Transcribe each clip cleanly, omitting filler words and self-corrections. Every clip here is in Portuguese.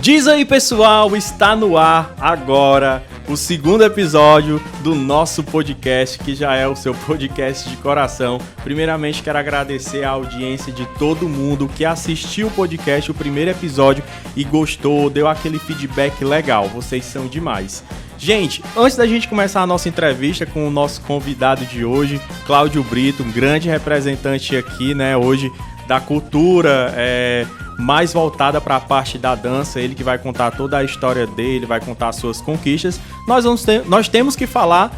Diz aí, pessoal, está no ar agora o segundo episódio do nosso podcast, que já é o seu podcast de coração. Primeiramente, quero agradecer a audiência de todo mundo que assistiu o podcast, o primeiro episódio, e gostou, deu aquele feedback legal. Vocês são demais. Gente, antes da gente começar a nossa entrevista com o nosso convidado de hoje, Cláudio Brito, um grande representante aqui, né, hoje da cultura, mais voltada para a parte da dança, ele que vai contar toda a história dele, vai contar as suas conquistas. Nós temos que falar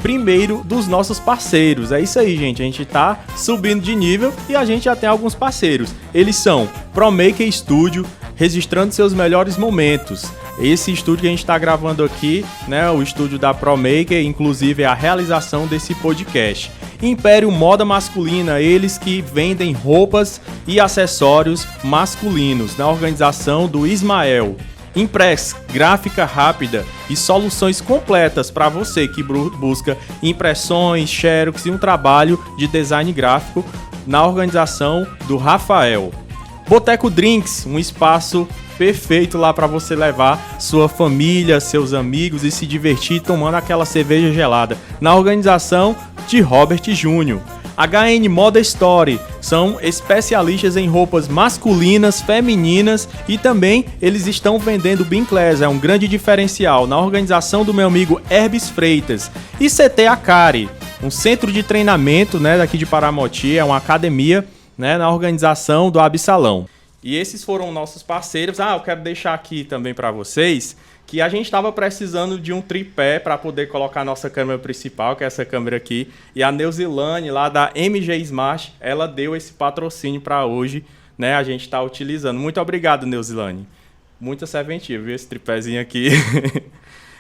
primeiro dos nossos parceiros. É isso aí, gente, a gente tá subindo de nível e a gente já tem alguns parceiros. Eles são ProMaker Studio, registrando seus melhores momentos. Esse estúdio que a gente está gravando aqui, né, o estúdio da ProMaker, inclusive é a realização desse podcast. Império Moda Masculina, eles que vendem roupas e acessórios masculinos, na organização do Ismael. Impress, gráfica rápida e soluções completas para você que busca impressões, xerox e um trabalho de design gráfico, na organização do Rafael. Boteco Drinks, um espaço perfeito lá para você levar sua família, seus amigos e se divertir tomando aquela cerveja gelada, na organização de Robert Júnior. HN Moda Story, são especialistas em roupas masculinas, femininas e também eles estão vendendo Bean Class, é um grande diferencial, na organização do meu amigo Herbes Freitas. E CT Acari, um centro de treinamento, né, daqui de Paramoti, é uma academia, né, na organização do Absalão. E esses foram nossos parceiros. Eu quero deixar aqui também para vocês que a gente estava precisando de um tripé para poder colocar a nossa câmera principal, que é essa câmera aqui. E a Neuzilane, lá da MG Smart, ela deu esse patrocínio para hoje, né? A gente está utilizando. Muito obrigado, Neuzilane. Muita serventia, viu? Esse tripézinho aqui.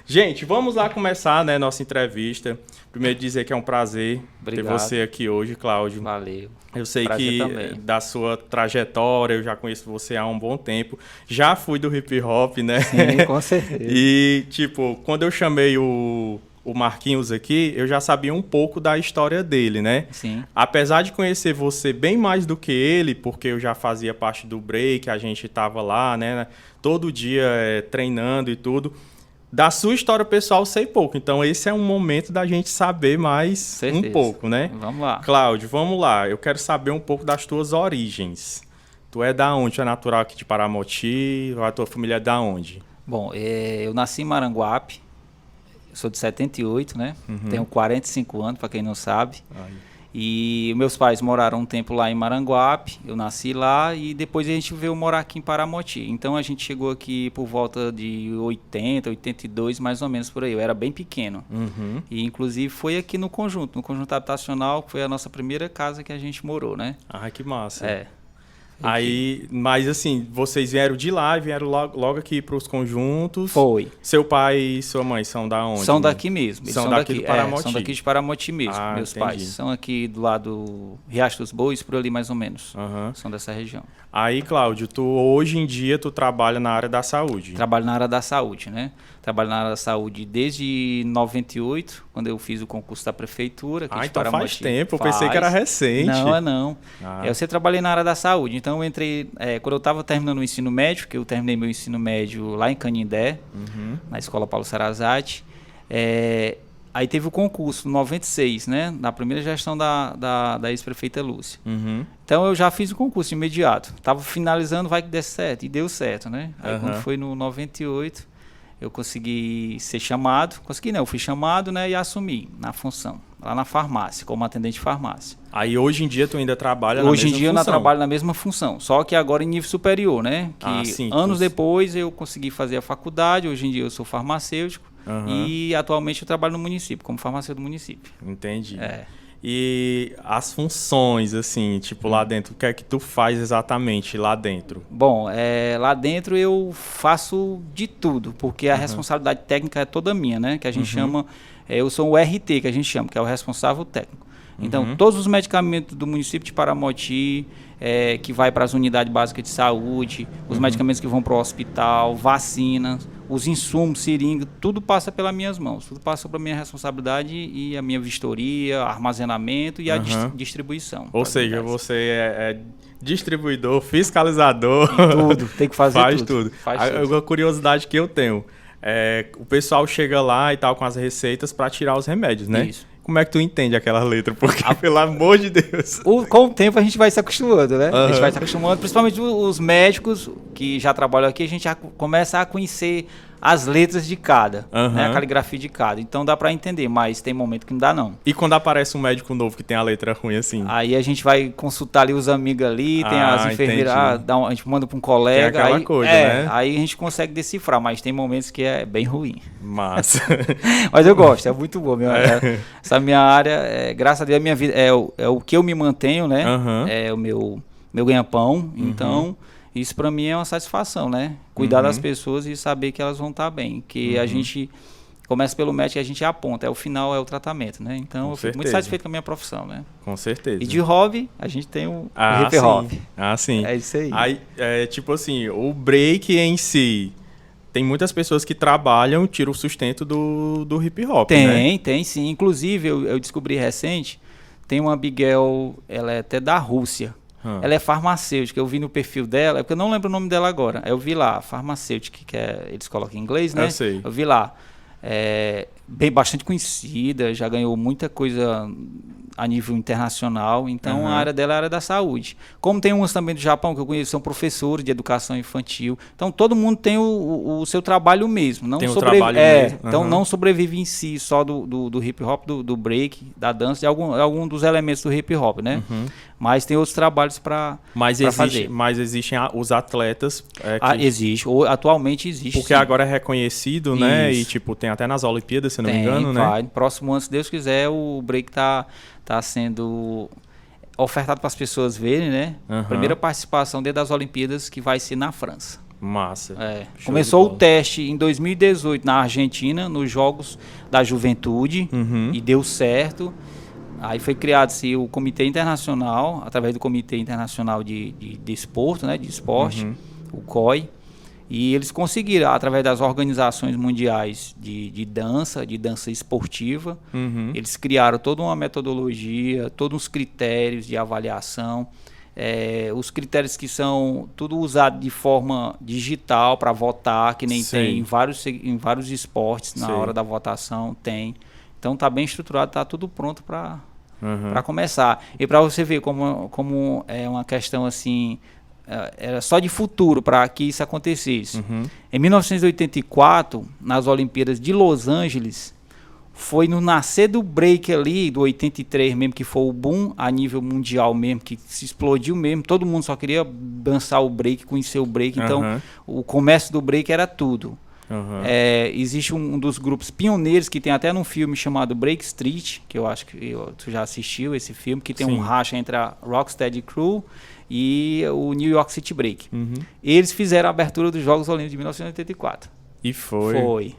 Gente, vamos lá começar, né, nossa entrevista. Primeiro dizer que é um prazer ter você aqui hoje, Cláudio. Valeu. Eu sei prazer que também. Da sua trajetória, eu já conheço você há um bom tempo. Já fui do hip hop, né? Sim, com certeza. E, tipo, quando eu chamei o Marquinhos aqui, eu já sabia um pouco da história dele, né? Sim. Apesar de conhecer você bem mais do que ele, porque eu já fazia parte do break, a gente tava lá, né? Todo dia treinando e tudo. Da sua história pessoal, sei pouco. Então, esse é um momento da gente saber mais Certeza. um pouco, né? Vamos lá. Cláudio, vamos lá. Eu quero saber um pouco das tuas origens. Tu é da onde? Tu é natural aqui de Paramoti? A tua família é da onde? Bom, eu nasci em Maranguape. Sou de 78, né? Uhum. Tenho 45 anos, para quem não sabe. Ai. E meus pais moraram um tempo lá em Maranguape. Eu nasci lá e depois a gente veio morar aqui em Paramoti. Então, a gente chegou aqui por volta de 80, 82, mais ou menos por aí. Eu era bem pequeno. Uhum. E, inclusive, foi aqui no conjunto habitacional, que foi a nossa primeira casa que a gente morou, né? Ah, que massa. É. Aí, mas assim, vocês vieram de lá e vieram logo aqui para os conjuntos. Foi. Seu pai e sua mãe são da onde? São daqui mesmo. Eles São daqui de Paramoti? são daqui de Paramoti mesmo, meus entendi. pais. São aqui do lado do Riacho dos Bois, por ali mais ou menos. Uhum. São dessa região. Aí, Cláudio, hoje em dia tu trabalha na área da saúde. Trabalho na área da saúde, né? Trabalho na área da saúde desde 98, quando eu fiz o concurso da prefeitura. Aqui de Então Paramoti. faz tempo, eu pensei que era recente. Não. Eu sempre trabalhei na área da saúde. Então eu entrei, quando eu estava terminando o ensino médio, que eu terminei meu ensino médio lá em Canindé, na Escola Paulo Sarazate, aí teve o concurso, em 96, né? Na primeira gestão da ex-prefeita Lúcia. Uhum. Então eu já fiz o concurso imediato. Estava finalizando, vai que der certo. E deu certo, né? Aí quando foi no 98, eu consegui ser chamado. Consegui não, eu fui chamado, né? E assumi na função, lá na farmácia, como atendente de farmácia. Aí hoje em dia tu ainda trabalha na mesma função? Hoje em dia eu trabalho na mesma função, só que agora em nível superior, né? Que anos depois eu consegui fazer a faculdade, hoje em dia eu sou farmacêutico e atualmente eu trabalho no município, como farmacêutico do município. Entendi. E as funções, assim, tipo lá dentro, o que é que tu faz exatamente lá dentro? Bom, lá dentro eu faço de tudo, porque a responsabilidade técnica é toda minha, né? Que a gente chama, eu sou o RT, que a gente chama, que é o responsável técnico. Então, todos os medicamentos do município de Paramoti, que vai para as unidades básicas de saúde, os medicamentos que vão para o hospital, vacinas, os insumos, seringa, tudo passa pelas minhas mãos, tudo passa sobre a minha responsabilidade e a minha vistoria, armazenamento e a distribuição. Ou seja, você é distribuidor, fiscalizador. Tudo, tem que fazer faz tudo. A curiosidade que eu tenho o pessoal chega lá e tal com as receitas para tirar os remédios, né? Isso. Como é que tu entende aquela letra? Porque, pelo amor de Deus... Com o tempo a gente vai se acostumando, né? A gente vai se acostumando, principalmente os médicos que já trabalham aqui, a gente já começa a conhecer as letras de cada, né? A caligrafia de cada. Então dá pra entender, mas tem momento que não dá, não. E quando aparece um médico novo que tem a letra ruim assim? Aí a gente vai consultar ali os amigos ali, tem as enfermeiras, a gente manda pra um colega. Tem aquela coisa, né? Aí a gente consegue decifrar, mas tem momentos que é bem ruim. Massa. Mas eu gosto, é muito bom. Essa minha área, graças a Deus, a minha vida é o que eu me mantenho, né? É o meu ganha-pão, então... Isso para mim é uma satisfação, né? Cuidar das pessoas e saber que elas vão estar bem. Que a gente começa pelo médico e a gente aponta. O final é o tratamento, né? Então eu fico muito satisfeito com a minha profissão, né? Com certeza. E de hobby, a gente tem o hip hop. Sim. É isso aí. Tipo assim, o break em si... Tem muitas pessoas que trabalham e tiram o sustento do hip hop, né? Tem sim. Inclusive, eu descobri recente, tem uma Abigail, ela é até da Rússia. Ela é farmacêutica, eu vi no perfil dela, porque eu não lembro o nome dela agora. Eu vi lá, farmacêutica, que eles colocam em inglês, né? Eu sei. Eu vi lá. Bastante conhecida, já ganhou muita coisa a nível internacional, então a área dela é a área da saúde. Como tem umas também do Japão que eu conheço, são professores de educação infantil, então todo mundo tem o seu trabalho mesmo. Não trabalho mesmo. Então não sobrevive em si só do hip hop, do break, da dança, de algum dos elementos do hip hop, né? Mas tem outros trabalhos para fazer. Mas existem os atletas... Existe, atualmente existe. Porque agora é reconhecido, né? E tipo, tem até nas Olimpíadas, se não me engano, né? Próximo ano, se Deus quiser, o break tá sendo ofertado para as pessoas verem, né? Primeira participação dentro das Olimpíadas, que vai ser na França. Massa. Começou o teste em 2018 na Argentina, nos Jogos da Juventude, e deu certo. Aí foi criado-se o Comitê Internacional, através do Comitê Internacional de Desporto, né? De esporte, o COI. E eles conseguiram, através das organizações mundiais de dança esportiva, eles criaram toda uma metodologia, todos os critérios de avaliação, os critérios que são tudo usado de forma digital para votar, que nem tem em vários esportes, na hora da votação tem. Então está bem estruturado, está tudo pronto para começar. E para você ver como é uma questão assim... Era só de futuro para que isso acontecesse. Em 1984, nas Olimpíadas de Los Angeles, foi no nascer do break ali, do 83 mesmo, que foi o boom a nível mundial mesmo, que se explodiu mesmo. Todo mundo só queria dançar o break, conhecer o break. Então, o comércio do break era tudo. Existe um dos grupos pioneiros que tem até num filme chamado Break Street, que eu acho que tu já assistiu esse filme, que tem um racha entre a Rocksteady Crew e o New York City Break. Eles fizeram a abertura dos Jogos Olímpicos de 1984. E foi.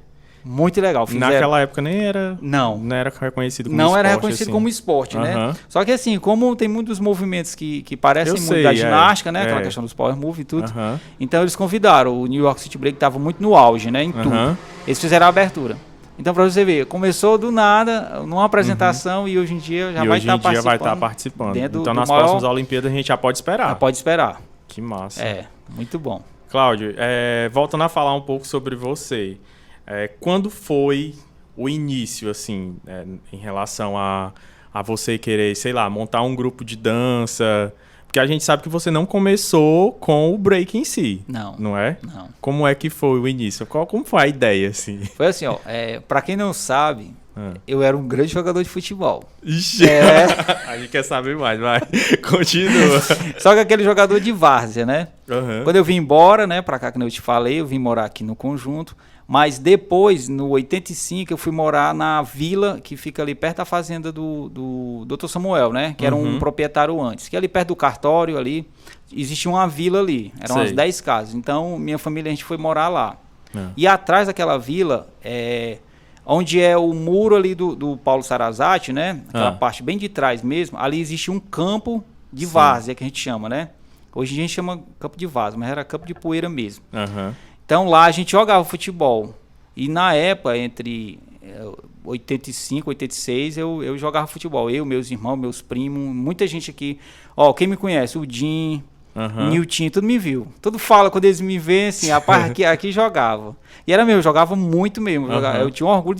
Muito legal. Naquela época nem era... Não era reconhecido como esporte. Não era reconhecido assim. Como esporte, né? Só que assim, como tem muitos movimentos que parecem muito da ginástica, né? Aquela questão dos power move e tudo. Então eles convidaram. O New York City Break estava muito no auge, né? Em tudo. Eles fizeram a abertura. Então, para você ver, começou do nada, numa apresentação, e hoje em dia já vai estar participando. Então, nas próximas Olimpíadas, a gente já pode esperar. Já pode esperar. Que massa. Muito bom. Cláudio, voltando a falar um pouco sobre você, quando foi o início, assim, em relação a você querer, sei lá, montar um grupo de dança? Porque a gente sabe que você não começou com o break em si. Não é? Não. Como é que foi o início? Como foi a ideia, assim? Foi assim, pra quem não sabe, eu era um grande jogador de futebol. Ixi, a gente quer saber mais, vai. Continua. Só que aquele jogador de várzea, né? Quando eu vim embora, né, pra cá, que eu te falei, eu vim morar aqui no Conjunto. Mas depois, no 85, eu fui morar na vila que fica ali perto da fazenda do Dr. Samuel, né? Que era um proprietário antes. Que ali perto do cartório, ali, existia uma vila ali. Eram umas 10 casas. Então, minha família, a gente foi morar lá. E atrás daquela vila, onde é o muro ali do Paulo Sarazate, né? Aquela parte bem de trás mesmo, ali existe um campo de várzea, que a gente chama, né? Hoje a gente chama campo de várzea, mas era campo de poeira mesmo. Então lá a gente jogava futebol. E na época, entre 85, 86, eu jogava futebol. Eu, meus irmãos, meus primos, muita gente aqui. Ó, quem me conhece? O Jim, o Nilton, tudo me viu. Tudo fala quando eles me veem assim, rapaz, aqui jogava. E era mesmo, eu jogava muito mesmo. Eu tinha um orgulho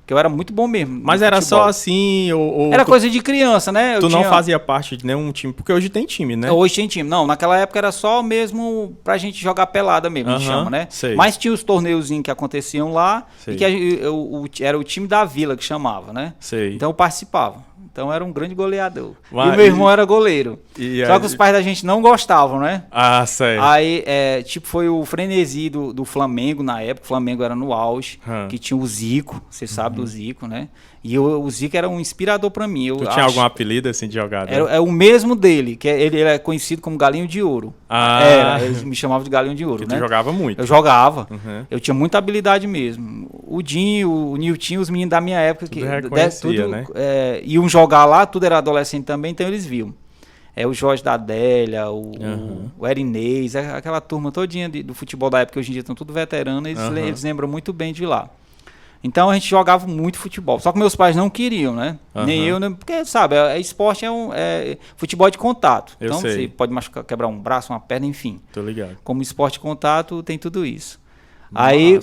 que eu era muito bom mesmo. Mas era futebol. Só assim? Era coisa de criança, né? Não fazia parte de nenhum time? Porque hoje tem time, né? Hoje tem time. Não, naquela época era só mesmo pra gente jogar pelada mesmo, a gente chama, né? Sei. Mas tinha os torneuzinhos que aconteciam lá, e que era o time da vila que chamava, né? Sei. Então eu participava. Então era um grande goleador. E o meu irmão era goleiro. Só que os pais da gente não gostavam, né? Ah, sei. Aí, foi o frenesi do Flamengo na época. O Flamengo era no auge, que tinha o Zico. Você sabe do Zico, né? E o Zico era um inspirador pra mim. Tinha algum apelido assim de jogador? É o mesmo dele, que ele é conhecido como Galinho de Ouro. Eles me chamavam de Galinho de Ouro, né? Tu jogava muito. Eu jogava. Eu tinha muita habilidade mesmo. O Dinho, o Nilton, os meninos da minha época. Tudo reconhecia, né? Iam jogar lá, tudo era adolescente também, então eles viam. O Jorge da Adélia, o Erinês, aquela turma todinha do futebol da época, que hoje em dia estão tudo veteranos, eles lembram muito bem de lá. Então a gente jogava muito futebol. Só que meus pais não queriam, né? Nem eu, porque, sabe, esporte futebol de contato. Então você pode machucar, quebrar um braço, uma perna, enfim. Tô ligado. Como esporte de contato, tem tudo isso. Aí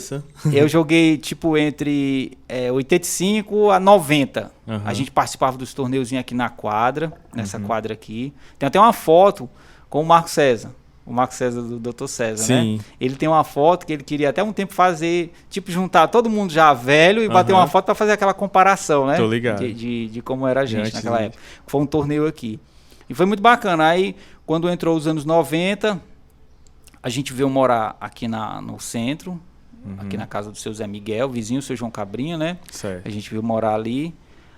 eu joguei tipo entre 85 a 90. A gente participava dos torneuzinhos aqui na quadra, nessa quadra aqui. Tem até uma foto com o Marco César. O Marco César do Dr. César, né? Ele tem uma foto que ele queria até um tempo fazer, tipo, juntar todo mundo já velho e bater uma foto para fazer aquela comparação, né? Tô ligado. De como era a gente naquela época. Foi um torneio aqui. E foi muito bacana. Aí, quando entrou os anos 90, a gente veio morar aqui no centro, aqui na casa do seu Zé Miguel, vizinho, o seu João Cabrinha, né? Certo. A gente veio morar ali.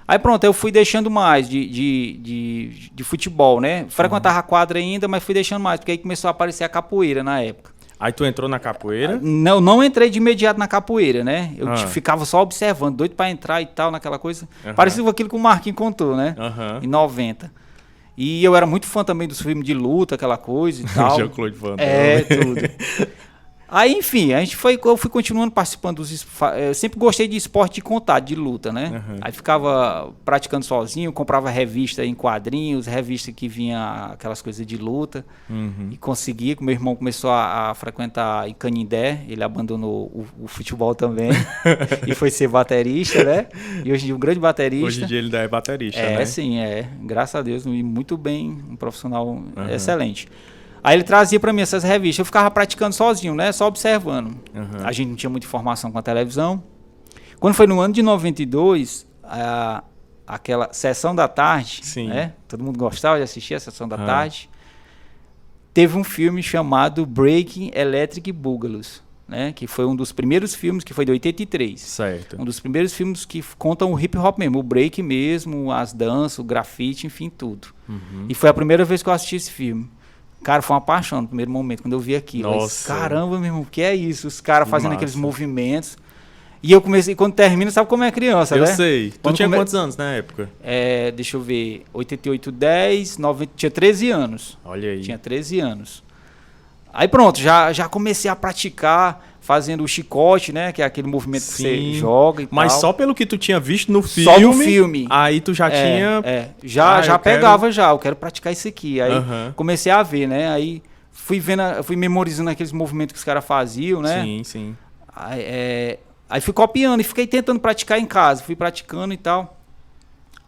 Aí pronto, eu fui deixando mais de futebol, né? Frequentava a quadra ainda, mas fui deixando mais, porque aí começou a aparecer a capoeira na época. Aí tu entrou na capoeira? Não entrei de imediato na capoeira, né? Eu ficava só observando, doido pra entrar e tal, naquela coisa. Parecido com aquilo que o Marquinhos contou, né? Em 90. E eu era muito fã também dos filmes de luta, aquela coisa e tal. Jean-Claude Van Damme. Tudo. Aí, enfim, eu fui continuando participando dos... Eu sempre gostei de esporte de contato, de luta, né? Aí ficava praticando sozinho, comprava revista em quadrinhos, revista que vinha aquelas coisas de luta. E conseguia, que meu irmão começou a frequentar em Canindé, ele abandonou o futebol também e foi ser baterista, né? E hoje em dia um grande baterista. Hoje em dia ele ainda é baterista, né? Sim, graças a Deus, e muito bem, um profissional excelente. Aí ele trazia pra mim essas revistas, eu ficava praticando sozinho, né? Só observando. A gente não tinha muita informação com a televisão. Quando foi no ano de 92, aquela sessão da tarde, né? Todo mundo gostava de assistir a sessão da tarde. Teve um filme chamado Breaking Electric Boogaloo, né? Que foi um dos primeiros filmes, que foi de 83. Certo. Um dos primeiros filmes que contam o hip hop mesmo, o break mesmo, as danças, o grafite, enfim, tudo. E foi a primeira vez que eu assisti esse filme. Cara, foi uma paixão no primeiro momento, quando eu vi aquilo. Nossa. Caramba, meu irmão, o que é isso? Os caras fazendo aqueles movimentos. E eu comecei, quando termina, sabe como é criança, né? Eu sei. Tu tinha quantos anos na época? Deixa eu ver, 88, 10, 90, tinha 13 anos. Olha aí. Tinha 13 anos. Aí pronto, já comecei a praticar, fazendo o chicote, né? Que é aquele movimento que você joga e Mas tal. só pelo que tu tinha visto no filme. Só no filme. Aí tu já tinha... Já pegava, eu quero praticar isso aqui. Aí comecei a ver, né? Aí fui memorizando aqueles movimentos que os caras faziam, né? Sim. Aí fui copiando e fiquei tentando praticar em casa. Fui praticando e tal.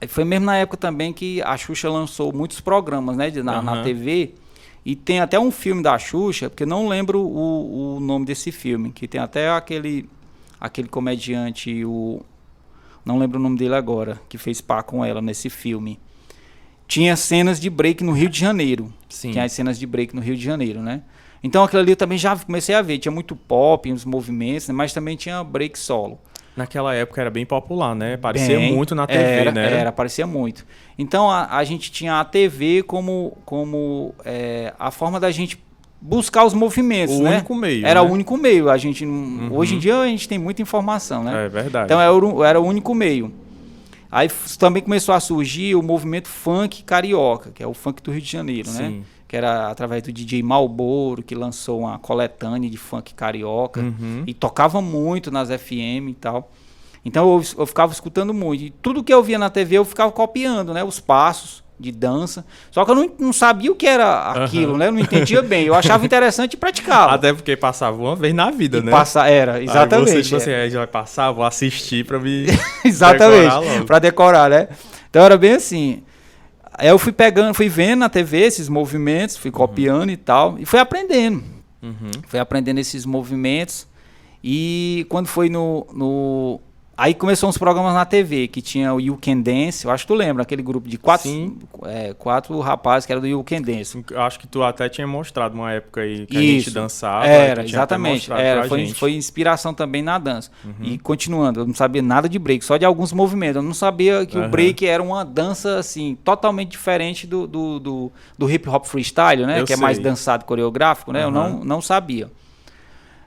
Aí foi mesmo na época também que a Xuxa lançou muitos programas, né? Na TV. E tem até um filme da Xuxa, porque eu não lembro o nome desse filme, que tem até aquele comediante, não lembro o nome dele agora, que fez par com ela nesse filme. Tinha cenas de break no Rio de Janeiro. Tinha as cenas de break no Rio de Janeiro, né? Então aquilo ali eu também já comecei a ver. Tinha muito pop, uns movimentos, né? Mas também tinha break solo. Naquela época era bem popular, né? Aparecia muito na TV, né? Aparecia muito. Então a gente tinha a TV como a forma da gente buscar os movimentos, o né? único meio, Era né? o único meio. A gente, hoje em dia a gente tem muita informação, né? É verdade. Então era o único meio. Aí também começou a surgir o movimento funk carioca, que é o funk do Rio de Janeiro, Sim. né? Que era através do DJ Malboro, que lançou uma coletânea de funk carioca e tocava muito nas FM e tal. Então eu ficava escutando muito. E tudo que eu via na TV eu ficava copiando, né? Os passos de dança. Só que eu não sabia o que era aquilo, né? Eu não entendia bem. Eu achava interessante e praticava. Até porque passava uma vez na vida, né? Era, exatamente. Aí você, tipo assim, já vai passar, vou assistir pra me exatamente, pra decorar, né? Então era bem assim. Aí eu fui vendo na TV esses movimentos, fui copiando e tal, e fui aprendendo. Fui aprendendo esses movimentos. E quando foi Aí começou uns programas na TV, que tinha o You Can Dance, eu acho que tu lembra, aquele grupo de quatro rapazes que era do You Can Dance. Acho que tu até tinha mostrado uma época aí que Isso, a gente dançava. Era, exatamente. Gente. Foi inspiração também na dança. E continuando, eu não sabia nada de break, só de alguns movimentos. Eu não sabia que o break era uma dança, assim, totalmente diferente do hip hop freestyle, né? Que é mais dançado, coreográfico, né? Eu não sabia.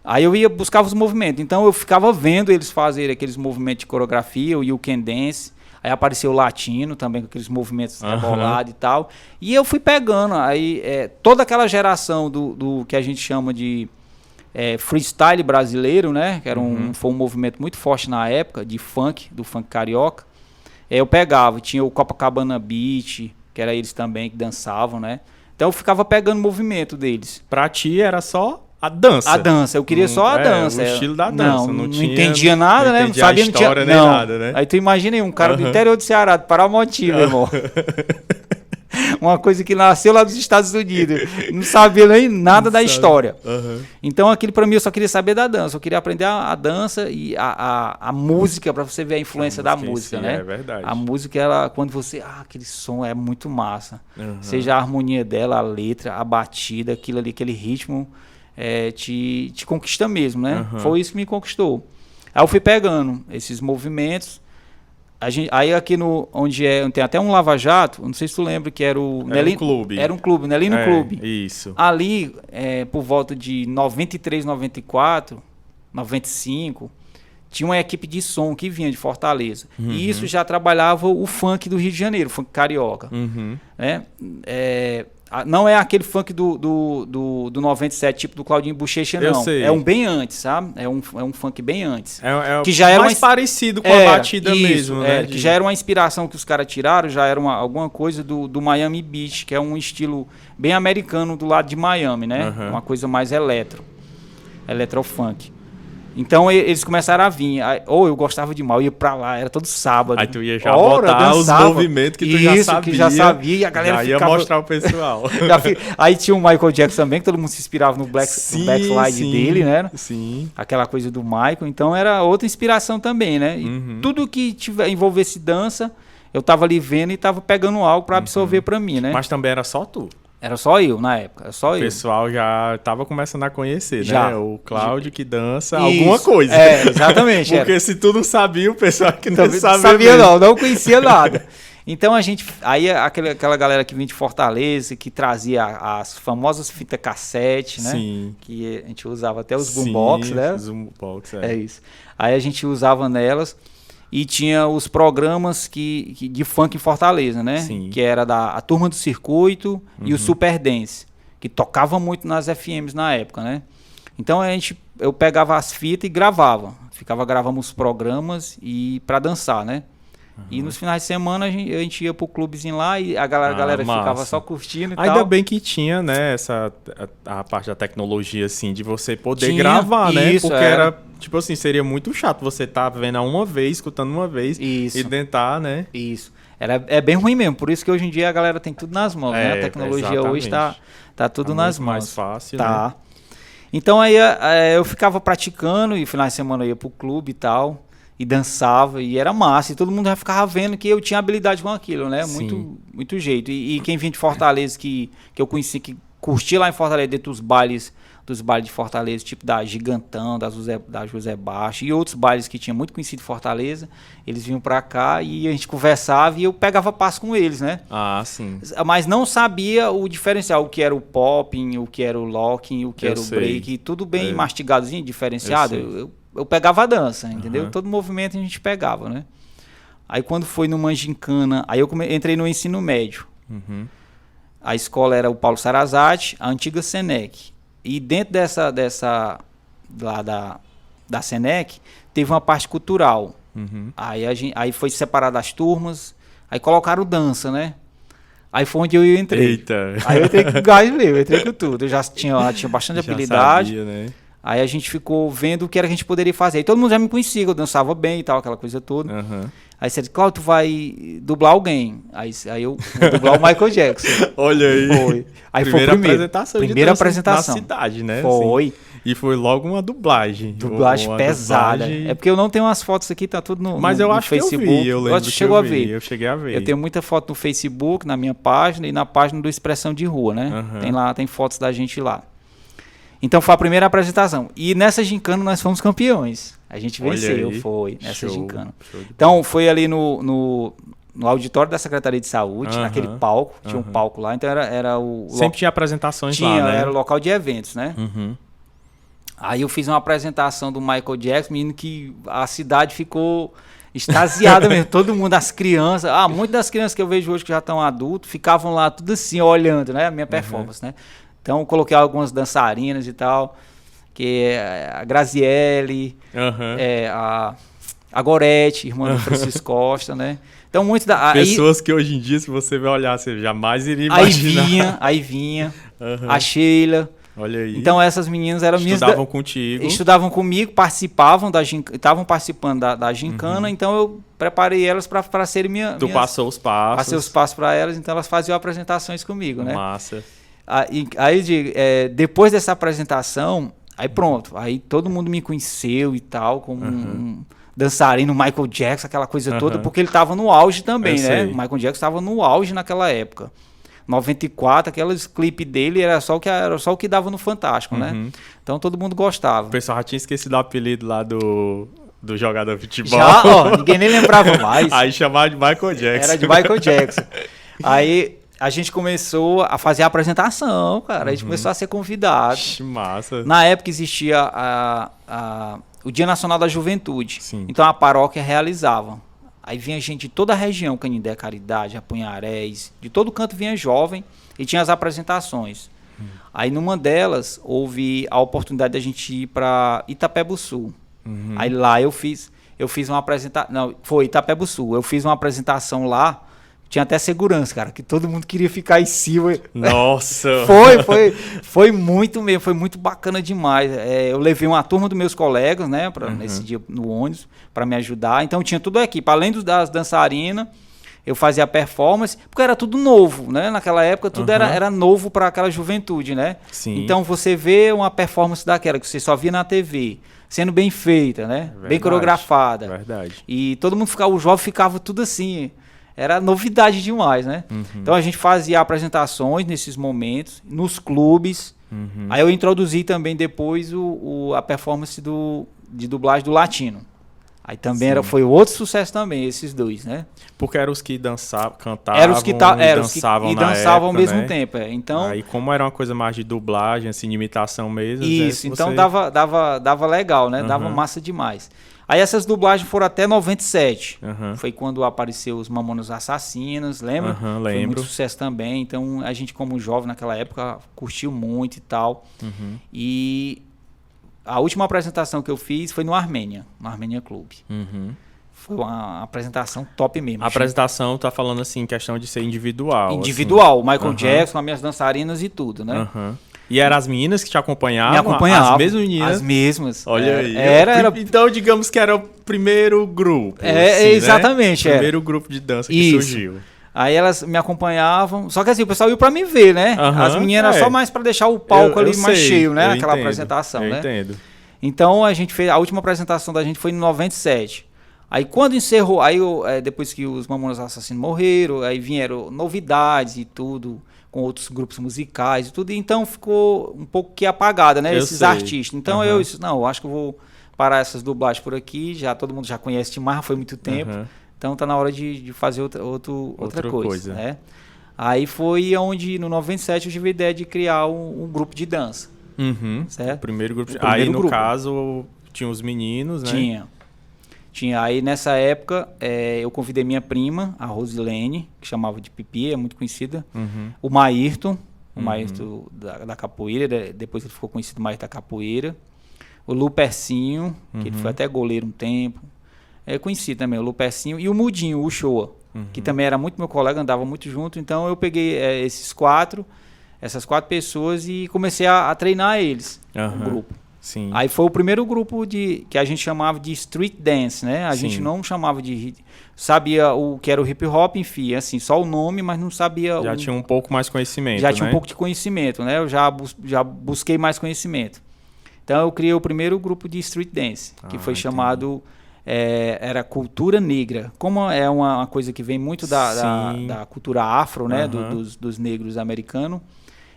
Aí eu buscava os movimentos, então eu ficava vendo eles fazerem aqueles movimentos de coreografia, o You Can Dance, aí apareceu o latino também com aqueles movimentos rebolados e tal, e eu fui pegando, aí toda aquela geração do que a gente chama de freestyle brasileiro, né, que era foi um movimento muito forte na época, de funk, do funk carioca, eu pegava, tinha o Copacabana Beat, que era eles também que dançavam, né, então eu ficava pegando o movimento deles. Pra ti era só a dança. A dança, eu queria só a dança. O estilo da dança. Não entendia nada, né? Não sabia a história, nem nada, né? Aí tu imagina aí, um cara do interior do Ceará, do Paramoti, meu irmão. Uma coisa que nasceu lá dos Estados Unidos. Não sabia nem nada da história. Então aquilo pra mim eu só queria saber da dança. Eu queria aprender a dança e a música, pra você ver a influência da música, né? É verdade. A música, ela, quando você... aquele som é muito massa. Seja a harmonia dela, a letra, a batida, aquilo ali, aquele ritmo... te conquista mesmo, né? Foi isso que me conquistou. Aí eu fui pegando esses movimentos. Aí aqui onde tem até um lava-jato, não sei se tu lembra que era o... Era um clube. Era um clube, Nelino Clube. Isso. Ali, por volta de 93, 94, 95, tinha uma equipe de som que vinha de Fortaleza. E isso já trabalhava o funk do Rio de Janeiro, o funk carioca. Né? Não é aquele funk do 97, tipo do Claudinho Bochecha, não. Eu sei. É um bem antes, sabe? É um funk bem antes. Que já era mais parecido com a batida mesmo, né? Que já era uma inspiração que os caras tiraram, já era alguma coisa do Miami Beach, que é um estilo bem americano do lado de Miami, né? Uma coisa mais electrofunk. Então eles começaram a vir. Eu gostava demais, eu ia pra lá, era todo sábado. Aí tu ia já botar os movimentos que tu já sabia. Que já sabia, e a galera ia mostrar o pessoal. Aí tinha o Michael Jackson também, que todo mundo se inspirava no backslide dele, né? Sim. Aquela coisa do Michael. Então era outra inspiração também, né? E tudo que envolvesse dança, eu tava ali vendo e tava pegando algo pra absorver pra mim, né? Mas também era só tu. Era só eu, na época. Era só eu. O pessoal já tava começando a conhecer, já. né? O Cláudio que dança alguma coisa. Exatamente. Porque se tu não sabia, o pessoal que não sabia não conhecia nada. Então aí aquela galera que vinha de Fortaleza, que trazia as famosas fitas cassete, né? Sim. Que a gente usava até os boombox, né? Os boombox, É isso. Aí a gente usava nelas. E tinha os programas de funk em Fortaleza, né? Sim. Que era a Turma do Circuito e o Super Dance, que tocava muito nas FMs na época, né? Então eu pegava as fitas e gravava. Ficava gravando os programas para dançar, né? E nos finais de semana a gente ia pro clubezinho lá e a galera ficava só curtindo e tal. Ainda bem que tinha, né, a parte da tecnologia, assim, de você poder gravar, né? Isso, porque era, tipo assim, seria muito chato você tá vendo uma vez, escutando uma vez e tentar, né? Isso. É bem ruim mesmo, por isso que hoje em dia a galera tem tudo nas mãos, né? A tecnologia hoje tá tudo nas mãos. Mais fácil, tá. Né? Então aí eu ficava praticando e finais de semana eu ia pro clube e tal. E dançava, e era massa, e todo mundo já ficava vendo que eu tinha habilidade com aquilo, né? Muito jeito. E quem vinha de Fortaleza, que eu conheci, que curtia lá em Fortaleza, dentro dos bailes dos bailes de Fortaleza, tipo da Gigantão, da José Baixo e outros bailes que tinha muito conhecido em Fortaleza. Eles vinham pra cá e a gente conversava e eu pegava passo com eles, né? Ah, sim. Mas não sabia o diferencial, o que era o popping, o que era o locking, o que era o break, tudo bem mastigadozinho, diferenciado. Eu pegava a dança, entendeu? Todo movimento a gente pegava, né? Aí quando foi numa gincana, aí eu entrei no ensino médio. A escola era o Paulo Sarazate, a antiga Senec. E dentro lá da Senec, teve uma parte cultural. Aí foi separado as turmas, aí colocaram dança, né? Aí foi onde eu entrei. Eita. Aí eu entrei com gás mesmo, eu entrei com tudo. Eu já tinha bastante habilidade. Sabia, né? Aí a gente ficou vendo o que era que a gente poderia fazer. Aí todo mundo já me conhecia, eu dançava bem e tal, aquela coisa toda. Aí você disse, Cláudio, tu vai dublar alguém. Aí eu vou dublar o Michael Jackson. Olha aí. Foi. Aí primeira foi apresentação primeira de dança apresentação. na cidade, né? Foi. Assim. E foi logo uma dublagem. Dublagem pesada. Dublagem... É porque eu não tenho umas fotos aqui, tá tudo no Mas eu acho Facebook. Que eu vi, eu lembro que chegou a ver. Eu cheguei a ver. Eu tenho muita foto no Facebook, na minha página e na página do Expressão de Rua, né? Tem fotos da gente lá. Então foi a primeira apresentação. E nessa gincana nós fomos campeões. A gente venceu, foi, nessa gincana. Então foi ali no auditório da Secretaria de Saúde, naquele palco. Tinha um palco lá, então era o... Sempre tinha apresentações lá, né? Era o local de eventos, né? Aí eu fiz uma apresentação do Michael Jackson, menino, que a cidade ficou extasiada mesmo. Todo mundo, as crianças... muitas das crianças que eu vejo hoje que já estão adultos, ficavam lá tudo assim, olhando, né? A minha performance, né? Então, eu coloquei algumas dançarinas e tal, que é a Graziele, a Gorete, irmã do Francisco Costa, né? Então, muitos da... Pessoas que hoje em dia, se você vai olhar, você jamais iria imaginar. Aí vinha, a Sheila. Olha aí. Então, essas meninas eram minhas... Estudavam contigo. Estudavam comigo, participavam estavam participando da gincana, então eu preparei elas para serem Tu passou os passos. Passei os passos para elas, então elas faziam apresentações comigo, né? Massa. Aí depois dessa apresentação, aí pronto, aí todo mundo me conheceu e tal, como um dançarino, Michael Jackson, aquela coisa toda, porque ele estava no auge também, né? O Michael Jackson estava no auge naquela época. 94, aqueles clipes dele era só o que dava no Fantástico, né? Então todo mundo gostava. O pessoal já tinha esquecido o apelido lá do jogador de futebol. Já, ninguém nem lembrava mais. Aí chamava de Michael Jackson. Era de Michael Jackson. Aí... a gente começou a fazer a apresentação, cara. A gente começou a ser convidado. Massa. Na época existia o Dia Nacional da Juventude. Sim. Então a paróquia realizava. Aí vinha gente de toda a região, Canindé, Caridade, Apunharés, de todo canto vinha jovem e tinha as apresentações. Aí numa delas houve a oportunidade de a gente ir para Itapebussul. Aí lá eu fiz uma apresentação. Não, foi Itapebussul. Eu fiz uma apresentação lá. Tinha até segurança, cara, que todo mundo queria ficar em cima. Nossa! Foi muito mesmo, foi muito bacana demais. Eu levei uma turma dos meus colegas, né, nesse dia no ônibus, para me ajudar. Então tinha tudo a equipe. Além das dançarinas, eu fazia a performance, porque era tudo novo, né? Naquela época tudo era novo para aquela juventude, né? Sim. Então você vê uma performance daquela que você só via na TV, sendo bem feita, né? Verdade, bem coreografada. Verdade. E todo mundo ficava, o jovem ficava tudo assim... Era novidade demais, né? Então a gente fazia apresentações nesses momentos, nos clubes. Aí eu introduzi também depois a performance de dublagem do latino. Aí também foi outro sucesso também, esses dois, né? Porque eram os que cantavam e dançavam ao mesmo né? tempo. Então, aí como era uma coisa mais de dublagem, assim, de imitação mesmo. Isso, então dava legal, né? Dava massa demais. Aí essas dublagens foram até 97. Foi quando apareceu os Mamonas Assassinas, lembra? Lembro. Foi muito sucesso também. Então a gente, como jovem naquela época, curtiu muito e tal. E a última apresentação que eu fiz foi no Armênia Clube. Foi uma apresentação top mesmo. A apresentação tá falando assim, em questão de ser individual. Individual, assim. Michael Jackson, as minhas dançarinas e tudo, né? E eram as meninas que te acompanhavam? Me acompanhavam. As mesmas meninas? As mesmas. Olha aí. Então, digamos que era o primeiro grupo. Exatamente. Né? O primeiro grupo de dança que surgiu. Aí elas me acompanhavam. Só que assim, o pessoal ia pra me ver, né? As meninas eram só mais pra deixar o palco ali mais cheio, né? Aquela apresentação, né? Eu entendo. Então, a gente fez... A última apresentação da gente foi em 97. Aí quando encerrou... Aí depois que os Mamonas Assassinos morreram, aí vieram novidades e tudo... com outros grupos musicais e tudo. Então ficou um pouco que apagada, né? Esses artistas. Então eu disse, não, acho que eu vou parar essas dublagens por aqui. Já todo mundo já conhece Tim Maia, foi muito tempo. Então tá na hora de fazer outra coisa. Né? Aí foi onde, no 97, eu tive a ideia de criar um grupo de dança. Certo? O primeiro grupo. Aí, no caso, tinha os meninos, né? Tinha. Aí, nessa época, eu convidei minha prima, a Rosilene, que chamava de Pipi, é muito conhecida. O Maírton, da capoeira, depois ele ficou conhecido mais da capoeira. O Lupercinho, que ele foi até goleiro um tempo. Conheci também o Lupercinho. E o Mudinho, o Shoa, que também era muito meu colega, andava muito junto. Então, eu peguei essas quatro pessoas e comecei a treinar eles, o grupo. Sim. Aí foi o primeiro grupo que a gente chamava de street dance, né? A gente não chamava de... Sabia o que era o hip hop, enfim, assim, só o nome, mas não sabia... Já tinha um pouco mais conhecimento, Já tinha um pouco de conhecimento, né? Eu já busquei mais conhecimento. Então eu criei o primeiro grupo de street dance, que foi chamado... era Cultura Negra. Como é uma coisa que vem muito da cultura afro, né? Dos negros americanos.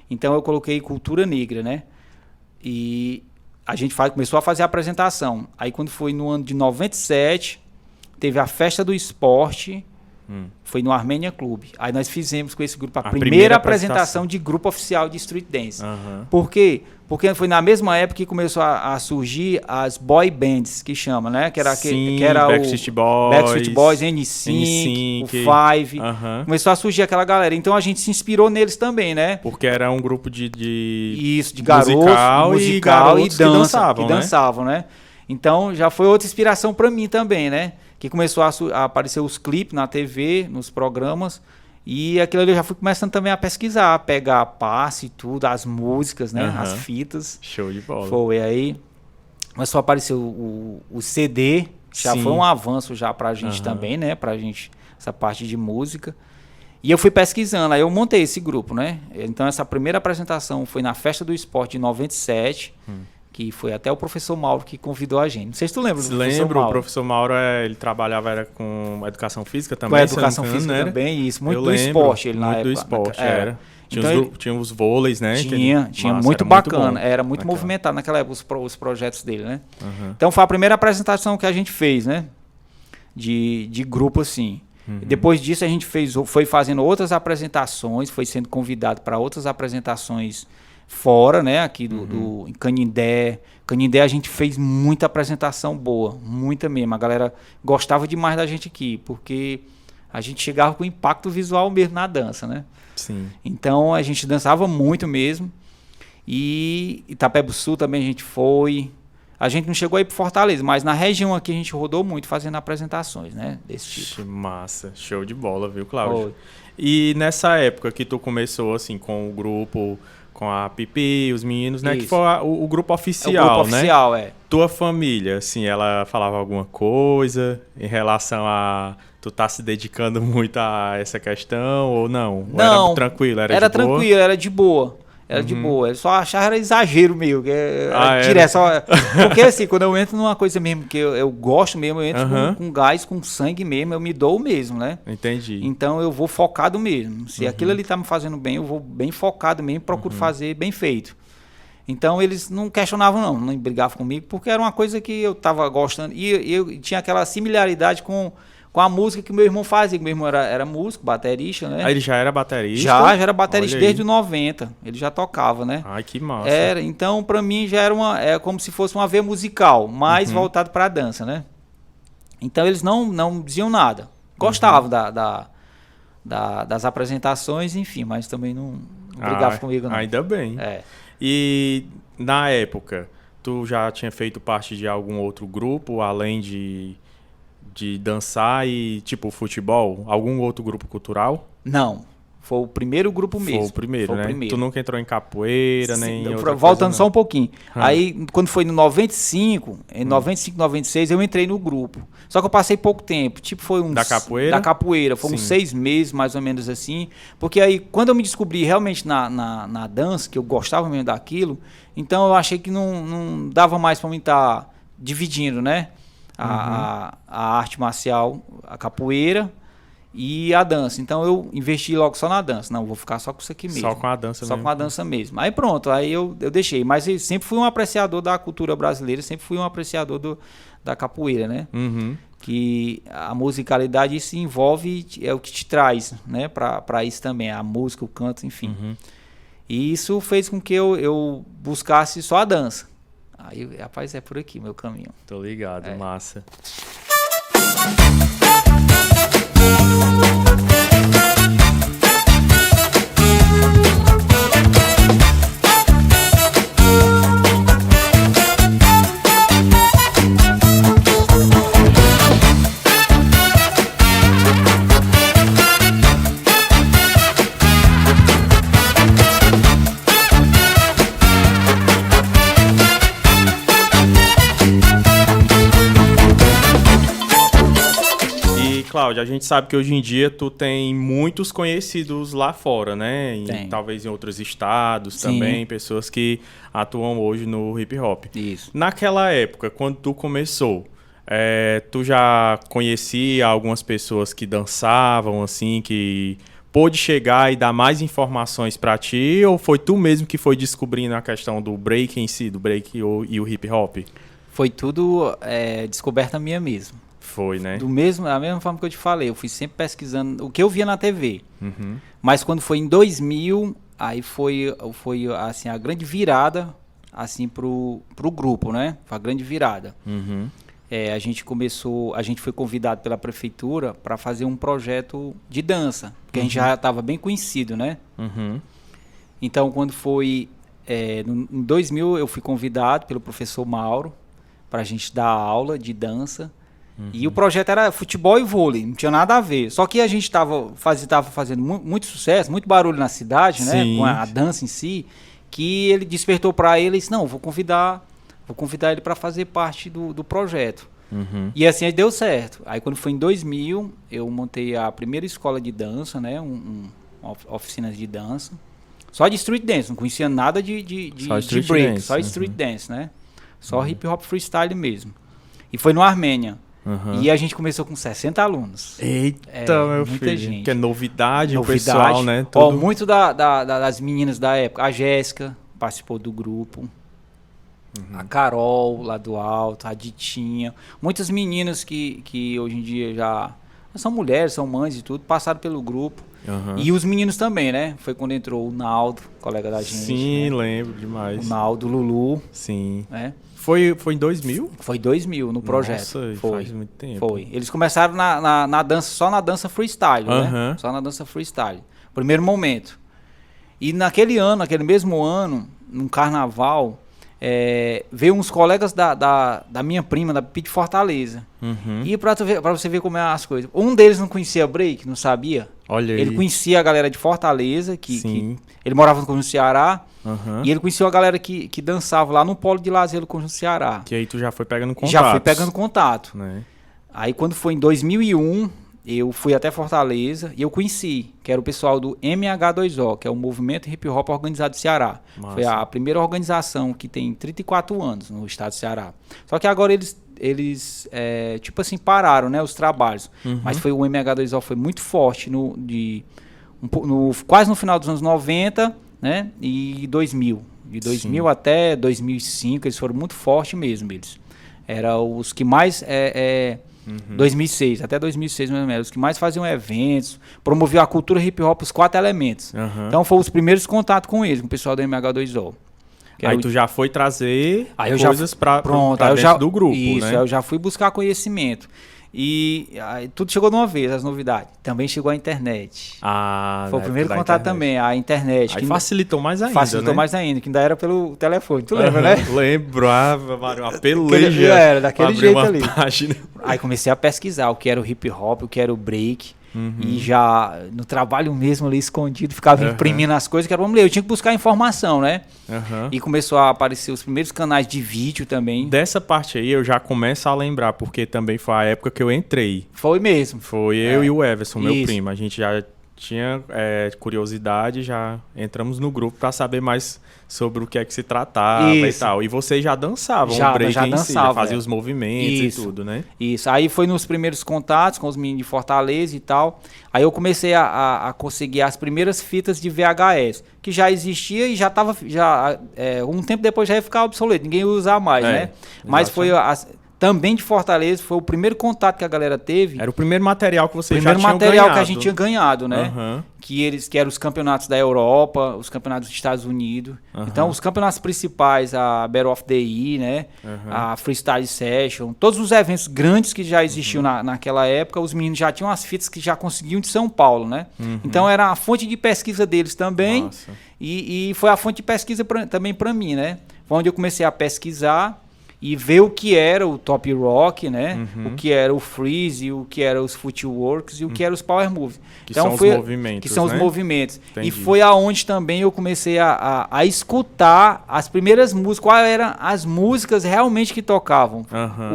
Então eu coloquei Cultura Negra, né? E a gente começou a fazer a apresentação. Aí quando foi no ano de 97, teve a Festa do Esporte, foi no Armênia Clube. Aí nós fizemos com esse grupo a primeira apresentação de grupo oficial de Street Dance. Por quê? Porque foi na mesma época que começou a surgir as boy bands, que chama, né? Que era o Backstreet Boys, NSYNC, o Five. Começou a surgir aquela galera. Então a gente se inspirou neles também, né? Porque era um grupo de garotos, musical e dança, que dançavam, né? Então já foi outra inspiração para mim também, né? Que começou a aparecer os clipes na TV, nos programas. E aquilo ali eu já fui começando também a pesquisar, a pegar passe e tudo, as músicas, né? As fitas. Show de bola. Foi aí. Começou a aparecer o CD, já foi um avanço já pra gente também, né? Pra gente, essa parte de música. E eu fui pesquisando, aí eu montei esse grupo, né? Então essa primeira apresentação foi na Festa do Esporte de 97, que foi até o professor Mauro que convidou a gente. Não sei se tu lembra do professor Mauro. O professor Mauro, ele trabalhava com educação física também. Com educação física também, isso. Muito do esporte ele na época. Muito do esporte, era. Tinha os vôleis, né? Tinha muito bacana. Era muito movimentado naquela época os projetos dele, né? Então foi a primeira apresentação que a gente fez, né? De grupo, assim. Depois disso a gente foi fazendo outras apresentações, foi sendo convidado para outras apresentações fora, né? Aqui em Canindé. Canindé a gente fez muita apresentação boa, muita mesmo. A galera gostava demais da gente aqui, porque a gente chegava com impacto visual mesmo na dança, né? Sim. Então a gente dançava muito mesmo. E Itapebussu também a gente foi. A gente não chegou aí para Fortaleza, mas na região aqui a gente rodou muito fazendo apresentações, né? Desse tipo. Massa, show de bola, viu, Cláudio? E nessa época que tu começou assim com o grupo, com a Pipi, os meninos, né? Isso. Que foi o grupo oficial, né? O grupo oficial, é. Tua família, assim, ela falava alguma coisa em relação a tu tá se dedicando muito a essa questão ou não? Não, era tranquilo, era tranquilo, era de boa. Era de boa, eu só achava era exagero meio, direto, porque assim, quando eu entro numa coisa mesmo que eu gosto mesmo, eu entro com gás, com sangue mesmo, eu me dou mesmo, né? Entendi. Então eu vou focado mesmo, se aquilo ali tá me fazendo bem, eu vou bem focado mesmo, procuro fazer bem feito. Então eles não questionavam não brigavam comigo, porque era uma coisa que eu tava gostando, e eu tinha aquela similaridade com a música que meu irmão fazia. Meu irmão era músico, baterista, né? Aí ele já era baterista? Já era baterista desde os 90. Ele já tocava, né? Ai, que massa. Então, pra mim, já era como se fosse uma veia musical, mais voltado pra dança, né? Então, eles não diziam nada. Gostavam das apresentações, enfim, mas também não brigavam comigo, não. Ainda bem. E, na época, tu já tinha feito parte de algum outro grupo, além de dançar e, tipo, futebol? Algum outro grupo cultural? Não. Foi o primeiro grupo mesmo. Foi o primeiro, né? Tu nunca entrou em capoeira, nem em outra voltando coisa, só um pouquinho. Aí, quando foi no 95, em 95, 96, eu entrei no grupo. Só que eu passei pouco tempo. Tipo, foi uns... Da capoeira? Da capoeira. Foi uns 6 meses, mais ou menos assim. Porque aí, quando eu me descobri realmente na dança, que eu gostava mesmo daquilo, então eu achei que não dava mais pra mim estar dividindo, né? A arte marcial, a capoeira e a dança. Então eu investi logo só na dança. Não, vou ficar só com isso aqui mesmo. Só com a dança Só mesmo. com a dança mesmo. Aí pronto, aí eu deixei. Mas eu sempre fui um apreciador da cultura brasileira, sempre fui um apreciador da capoeira, né? Uhum. Que a musicalidade se envolve, é o que te traz, né? Pra isso também, a música, o canto, enfim. Uhum. E isso fez com que eu buscasse só a dança. Aí, rapaz, é por aqui meu caminho. Tô ligado, massa. Cláudia, a gente sabe que hoje em dia tu tem muitos conhecidos lá fora, né? Talvez em outros estados também, pessoas que atuam hoje no hip hop. Isso. Naquela época, quando tu começou, tu já conhecia algumas pessoas que dançavam, assim, que pôde chegar e dar mais informações pra ti, ou foi tu mesmo que foi descobrindo a questão do break em si, do break e o hip hop? Foi tudo descoberta minha mesmo. Foi, né? Da mesma forma que eu te falei, eu fui sempre pesquisando o que eu via na TV. Uhum. Mas quando foi em 2000, aí foi assim, a grande virada assim, pro grupo, né? Foi a grande virada. Uhum. A gente foi convidado pela prefeitura para fazer um projeto de dança, porque a gente já estava bem conhecido, né? Uhum. Então, quando foi em 2000, eu fui convidado pelo professor Mauro para a gente dar aula de dança. E o projeto era futebol e vôlei, não tinha nada a ver. Só que a gente tava fazendo muito sucesso, muito barulho na cidade, né? Com a dança em si, que ele despertou para ele e disse, não, vou convidar ele para fazer parte do projeto. Uhum. E assim deu certo. Aí quando foi em 2000, eu montei a primeira escola de dança, né? Oficinas de dança. Só de street dance, não conhecia nada de break, dance. só street dance, né? Só hip hop freestyle mesmo. E foi no Armênia. Uhum. E a gente começou com 60 alunos. Eita, meu muita filho. gente. Que é novidade, o pessoal, né? Tudo. Muito das meninas da época. A Jéssica participou do grupo. A Carol, lá do alto. A Ditinha. Muitas meninas que hoje em dia já são mulheres, são mães e tudo, passaram pelo grupo. Uhum. E os meninos também, né? Foi quando entrou o Naldo, colega da gente. Sim, né? lembro demais. O Naldo, o Lulu. Sim. Né? Foi em 2000? Foi 2000 no projeto. Nossa, faz muito tempo. Foi. Eles começaram na dança, só na dança freestyle, né? Só na dança freestyle. Primeiro momento. E naquele mesmo ano, num carnaval, veio uns colegas da minha prima, da Pipi de Fortaleza. Uhum. E pra você ver como é as coisas. Um deles não conhecia break, não sabia. Olha aí. Ele conhecia a galera de Fortaleza, que ele morava no Conjunto Ceará. Uhum. E ele conhecia a galera que dançava lá no Polo de Lazer do Conjunto Ceará. Que aí tu já foi pegando contato. Já fui pegando contato. Né? Aí quando foi em 2001, eu fui até Fortaleza e eu conheci, que era o pessoal do MH2O, que é o Movimento Hip Hop Organizado do Ceará. Massa. Foi a primeira organização que tem 34 anos no estado do Ceará. Só que agora eles tipo assim, pararam, né, os trabalhos. Uhum. Mas o MH2O foi muito forte quase no final dos anos 90, né, e 2000. De 2000 até 2005, eles foram muito fortes mesmo, eles. Eram os que mais... 2006, até 2006 mais ou menos, os que mais faziam eventos, promoviam a cultura hip hop, os 4 elementos. Uhum. Então foram os primeiros contatos com eles, com o pessoal do MH2O. Aí tu já foi trazer coisas pra dentro do grupo, isso, né? Aí eu já fui buscar conhecimento. E aí, tudo chegou de uma vez, as novidades. Também chegou a internet. Foi o primeiro contato também, a internet. Aí facilitou mais ainda, Facilitou né? mais ainda, que ainda era pelo telefone. Tu lembra, né? Lembrava, Mário, uma peleja. Era, daquele jeito ali. Página. Aí comecei a pesquisar o que era o hip hop, o que era o break. E já no trabalho mesmo ali escondido, ficava imprimindo as coisas, que era, vamos ler, eu tinha que buscar informação, né? E começou a aparecer os primeiros canais de vídeo também. Dessa parte aí eu já começo a lembrar, porque também foi a época que eu entrei. Foi mesmo. Foi eu e o Everson, meu primo. A gente já tinha curiosidade, já entramos no grupo para saber mais sobre o que é que se tratava e tal. E vocês já dançavam o break já em si, já faziam os movimentos e tudo, né? Isso. Aí foi nos primeiros contatos com os meninos de Fortaleza e tal. Aí eu comecei a conseguir as primeiras fitas de VHS, que já existia e já estava... um tempo depois já ia ficar obsoleto, ninguém ia usar mais, né? Mas foi... Também de Fortaleza, foi o primeiro contato que a galera teve. Era o primeiro material que vocês já tinham ganhado. Primeiro material que a gente tinha ganhado, né? Que eram os campeonatos da Europa, os campeonatos dos Estados Unidos. Então, os campeonatos principais, a Battle of the Year, né? A Freestyle Session, todos os eventos grandes que já existiam naquela época, os meninos já tinham as fitas que já conseguiam de São Paulo, né? Então, era a fonte de pesquisa deles também. E foi a fonte de pesquisa também para mim, né? Foi onde eu comecei a pesquisar e ver o que era o Top Rock, né? O que era o Freeze, o que era os Footworks e o que era os Power Moves. Que então, são os movimentos, que são os movimentos. Entendi. E foi aonde também eu comecei a escutar as primeiras músicas, quais eram as músicas realmente que tocavam.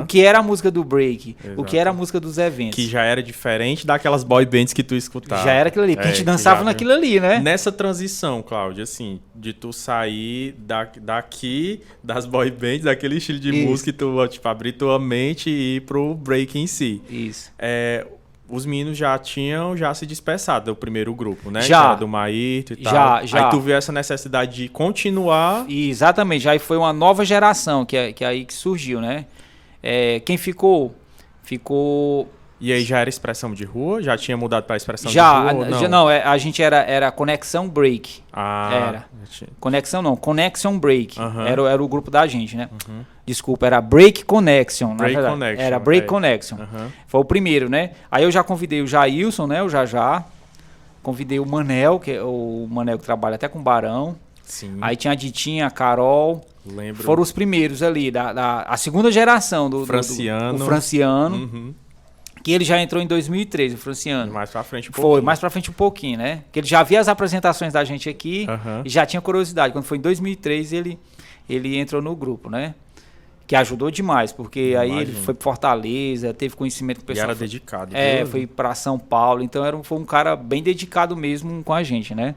O que era a música do break, o que era a música dos eventos. Que já era diferente daquelas boy bands que tu escutava. Já era aquilo ali, porque a gente dançava naquilo ali, né? Nessa transição, Cláudio, assim, de tu sair daqui, das boy bands, daquele estilo de música, e tu, tipo, abrir tua mente e ir pro break em si. Isso. Os meninos já tinham se dispersado do primeiro grupo, né? Já. Que era do Maírto e tal. Já. Aí tu viu essa necessidade de continuar. Exatamente. Já foi uma nova geração que aí que surgiu, né? Quem ficou... E aí já era expressão de rua? Já tinha mudado para expressão de rua? Não, a gente era Conexão Break. Era. Conexão não, Connection Break. Era o grupo da gente, né? Desculpa, era Break Connection, na verdade. Connection, era Break Connection. Foi o primeiro, né? Aí eu já convidei o Jailson, né? O Jajá. Convidei o Manel, que é o Manel que trabalha até com Barão. Sim. Aí tinha a Ditinha, a Carol. Lembro. Foram os primeiros ali, a segunda geração do Franciano. O Franciano. Que ele já entrou em 2013, o Franciano. Mais pra frente um pouquinho. Foi, mais pra frente um pouquinho, né? Que ele já via as apresentações da gente aqui e já tinha curiosidade. Quando foi em 2003, ele entrou no grupo, né? Que ajudou demais, porque aí ele foi pra Fortaleza, teve conhecimento com o pessoal. E era dedicado. Foi pra São Paulo, então foi um cara bem dedicado mesmo com a gente, né?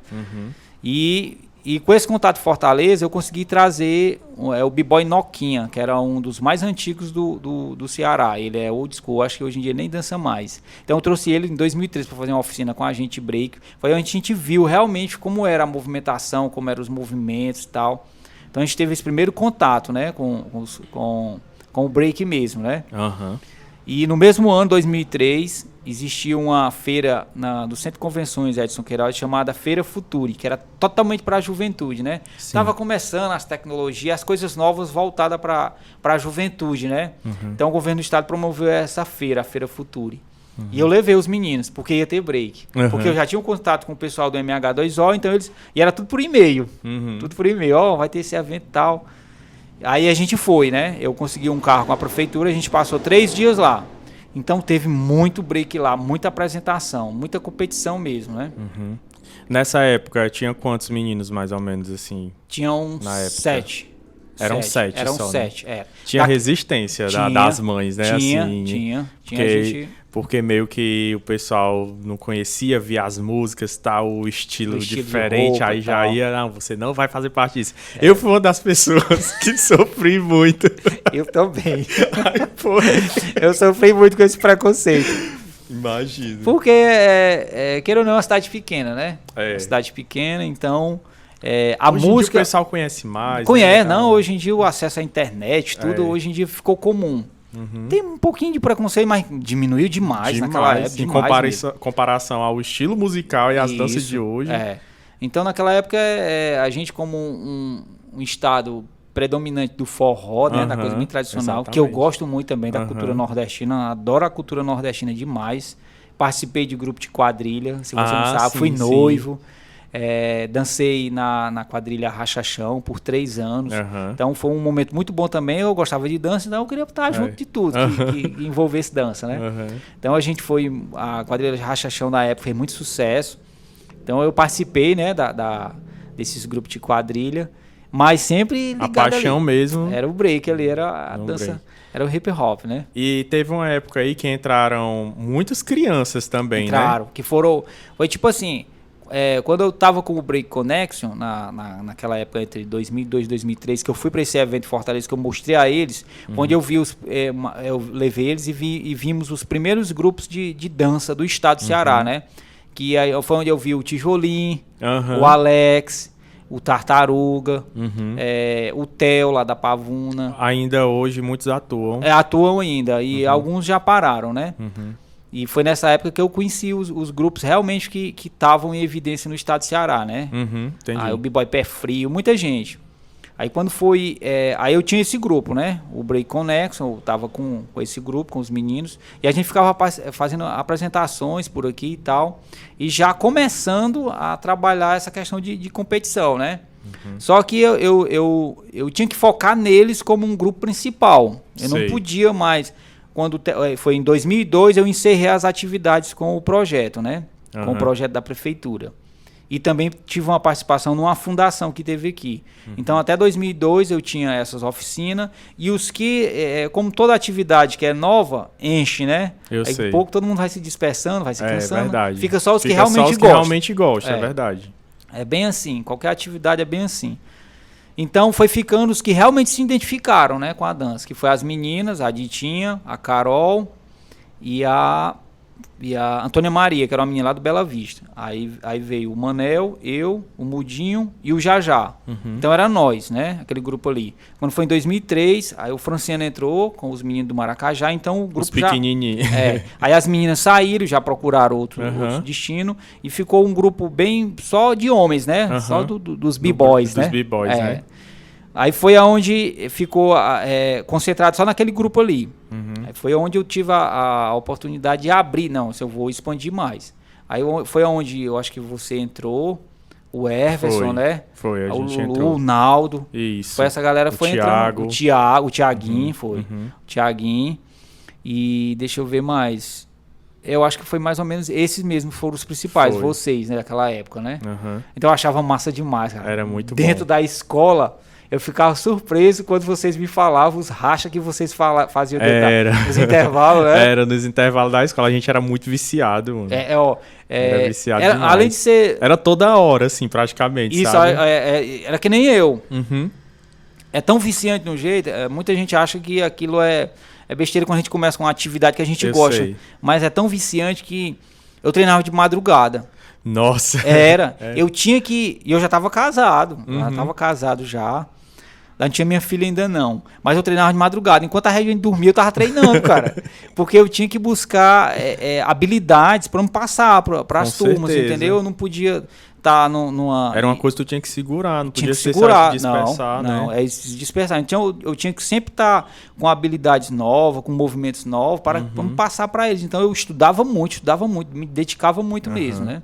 E com esse contato de Fortaleza, eu consegui trazer o B-Boy Noquinha, que era um dos mais antigos do Ceará. Ele é old school, acho que hoje em dia nem dança mais. Então eu trouxe ele em 2013 para fazer uma oficina com a gente, break. Foi onde a gente viu realmente como era a movimentação, como eram os movimentos e tal. Então a gente teve esse primeiro contato, né, com o break mesmo, né? E no mesmo ano, 2003, existia uma feira do Centro de Convenções Edson Queiroz chamada Feira Futuri, que era totalmente para a juventude, né? Estava começando as tecnologias, as coisas novas voltadas para a juventude, né? Então o governo do estado promoveu essa feira, a Feira Futuri. E eu levei os meninos, porque ia ter break. Porque eu já tinha um contato com o pessoal do MH2O, então e era tudo por e-mail. Tudo por e-mail, vai ter esse evento e tal. Aí a gente foi, né? Eu consegui um carro com a prefeitura, a gente passou 3 dias lá. Então teve muito break lá, muita apresentação, muita competição mesmo, né? Nessa época, tinha quantos meninos, mais ou menos, assim? Tinham 7. Eram 7 Eram só, 7, né? Tinha resistência das mães, né? Tinha. Porque meio que o pessoal não conhecia, via as músicas, tal, o estilo diferente, aí já ia, não, você não vai fazer parte disso. Eu fui uma das pessoas que sofri muito. Eu também. Eu sofri muito com esse preconceito. Imagino. Porque, queira ou não, é uma cidade pequena, né? Uma cidade pequena, então... a hoje música. Em dia o pessoal conhece mais. Conhece, não. Hoje em dia o acesso à internet, tudo, hoje em dia ficou comum. Tem um pouquinho de preconceito, mas diminuiu demais naquela época. Em comparação ao estilo musical e às danças de hoje. Então, naquela época, a gente, como um estado predominante do forró, né, da coisa bem tradicional, que eu gosto muito também da cultura nordestina, adoro a cultura nordestina demais. Participei de grupo de quadrilha, se você não sabe, fui noivo. Dancei na quadrilha Rachachão por 3 anos. Então foi um momento muito bom também. Eu gostava de dança, então eu queria estar junto de tudo que envolvesse dança, né? Então a quadrilha Rachachão na época fez muito sucesso. Então eu participei, né, desses grupos de quadrilha, mas sempre ligado a paixão ali. mesmo. Era o break ali, era a dança. Era o hip hop, né? E teve uma época aí que entraram muitas crianças também, né? Entraram, que foram... Foi tipo assim, quando eu tava com o Break Connection, naquela época entre 2002 e 2003, que eu fui para esse evento em Fortaleza, que eu mostrei a eles, onde eu vi eu levei eles e vimos os primeiros grupos de dança do estado do Ceará, né? Que aí foi onde eu vi o Tijolim, o Alex, o Tartaruga, o Theo lá da Pavuna. Ainda hoje muitos atuam. Atuam ainda, e alguns já pararam, né? E foi nessa época que eu conheci os grupos realmente que estavam em evidência no estado do Ceará, né? Entendi. Aí o B-Boy Pé Frio, muita gente. Aí quando foi... aí eu tinha esse grupo, né? O Break Connection, eu tava com esse grupo, com os meninos. E a gente ficava fazendo apresentações por aqui e tal. E já começando a trabalhar essa questão de competição, né? Só que eu tinha que focar neles como um grupo principal. Eu não podia mais... Quando foi em 2002, eu encerrei as atividades com o projeto, né? Com o projeto da prefeitura. E também tive uma participação numa fundação que teve aqui. Então, até 2002 eu tinha essas oficinas. E os que, como toda atividade que é nova, enche, né? Aí pouco todo mundo vai se dispersando, vai se cansando. É verdade. Fica só os que realmente gostam. É verdade. É bem assim, qualquer atividade é bem assim. Então, foi ficando os que realmente se identificaram, né, com a dança. Que foi as meninas, a Ditinha, a Carol e a Antônia Maria, que era uma menina lá do Bela Vista. Aí veio o Manel, eu, o Mudinho e o Jajá. Então era nós, né? Aquele grupo ali. Quando foi em 2003, aí o Franciano entrou com os meninos do Maracajá, então o grupo os pequenininhos. Aí as meninas saíram, já procuraram outro destino e ficou um grupo bem só de homens, né? Só dos B-Boys, né? Dos B-Boys, né? Aí foi aonde ficou concentrado só naquele grupo ali. Aí foi onde eu tive a oportunidade de abrir. Não, se eu vou expandir mais. Aí foi aonde eu acho que você entrou, o Everson, né? Foi, a gente Lulu, entrou. O Naldo. Isso. Foi essa galera foi Thiago. entrando. O Thiaguinho foi. O Thiaguinho. E deixa eu ver mais. Eu acho que foi mais ou menos esses mesmos foram os principais, vocês, né? Naquela época, né? Então eu achava massa demais, cara. Era muito bom. Dentro da escola... Eu ficava surpreso quando vocês me falavam os rachas que vocês faziam nos intervalos, né? Era nos intervalos da escola, a gente era muito viciado, mano. Era viciado demais. Além de ser... Era toda hora, assim, praticamente, isso, sabe? Era que nem eu. É tão viciante de um jeito, muita gente acha que aquilo é besteira quando a gente começa com uma atividade que a gente gosta. Sei. Mas é tão viciante que eu treinava de madrugada. Nossa. Eu tinha que... E eu já estava casado. Já estava casado já. Não tinha minha filha ainda não. Mas eu treinava de madrugada. Enquanto a gente dormia, eu tava treinando, cara. Porque eu tinha que buscar habilidades para me passar para as turmas, entendeu? Eu não podia estar numa... Era uma coisa que tu tinha que segurar, não podia se dispersar, né? Não, se dispersar. Então eu tinha que sempre estar com habilidades novas, com movimentos novos, para me passar para eles. Então eu estudava muito, me dedicava muito mesmo, né?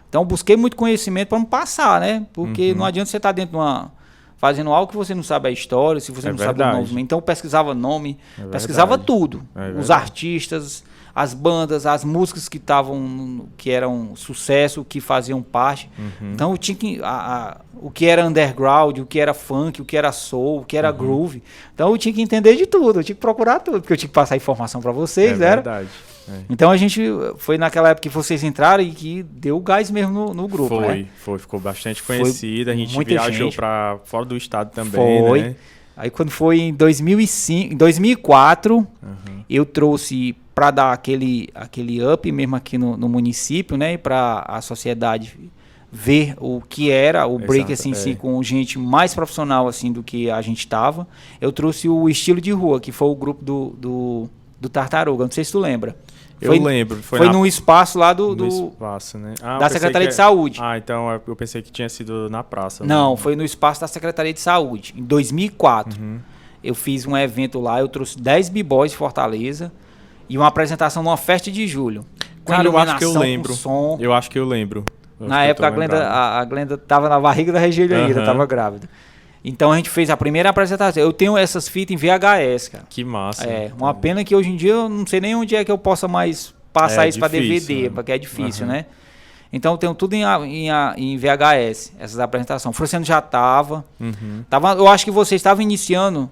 Então eu busquei muito conhecimento para me passar, né? Porque não adianta você estar dentro de uma... fazendo algo que você não sabe a história, se você não sabe o nome. Então eu pesquisava nome, pesquisava tudo. Os artistas, as bandas, as músicas que eram sucesso, que faziam parte. Então eu tinha que... o que era underground, o que era funk, o que era soul, o que era groove. Então eu tinha que entender de tudo, eu tinha que procurar tudo, porque eu tinha que passar informação para vocês, né? Verdade. Então a gente foi naquela época que vocês entraram e que deu gás mesmo no grupo, né? Ficou bastante conhecido, a gente viajou para fora do estado também, né? Aí quando foi em 2004, eu trouxe para dar aquele up mesmo aqui no município, né? Para a sociedade ver o que era o break assim, com gente mais profissional assim do que a gente estava. Eu trouxe o Estilo de Rua, que foi o grupo do Tartaruga, não sei se tu lembra. Eu lembro. Foi num espaço lá no espaço, né? Da Secretaria de Saúde. Então eu pensei que tinha sido na praça. Não, foi no espaço da Secretaria de Saúde. Em 2004, eu fiz um evento lá, eu trouxe 10 b-boys de Fortaleza e uma apresentação numa festa de julho. Cara, eu acho que eu lembro. Som. Eu acho que eu lembro. Na época a Glenda tava na barriga da Regília ainda, tava grávida. Então a gente fez a primeira apresentação. Eu tenho essas fitas em VHS, cara. Que massa. Uma pena que hoje em dia eu não sei nem onde é que eu possa mais passar isso para DVD, né? Porque é difícil, né? Então eu tenho tudo em VHS, essas apresentações. O Franciano já tava. Eu acho que vocês estavam iniciando.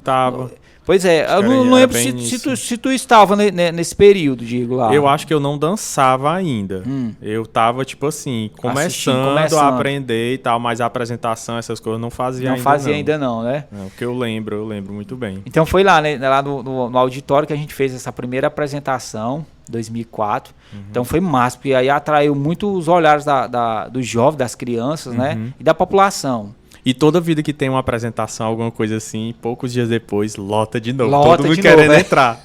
Pois é, eu não lembro se tu estava nesse período, Diego, lá. Eu acho que eu não dançava ainda. Eu tava, tipo assim, começando a aprender e tal, mas a apresentação, essas coisas, não fazia ainda não. Não fazia ainda não, né? Não, porque eu lembro muito bem. Então foi lá, né, lá no auditório que a gente fez essa primeira apresentação, 2004. Então foi massa, porque aí atraiu muito os olhares dos jovens, das crianças, né? E da população. E toda vida que tem uma apresentação, alguma coisa assim, poucos dias depois, lota de novo. Todo mundo querendo entrar.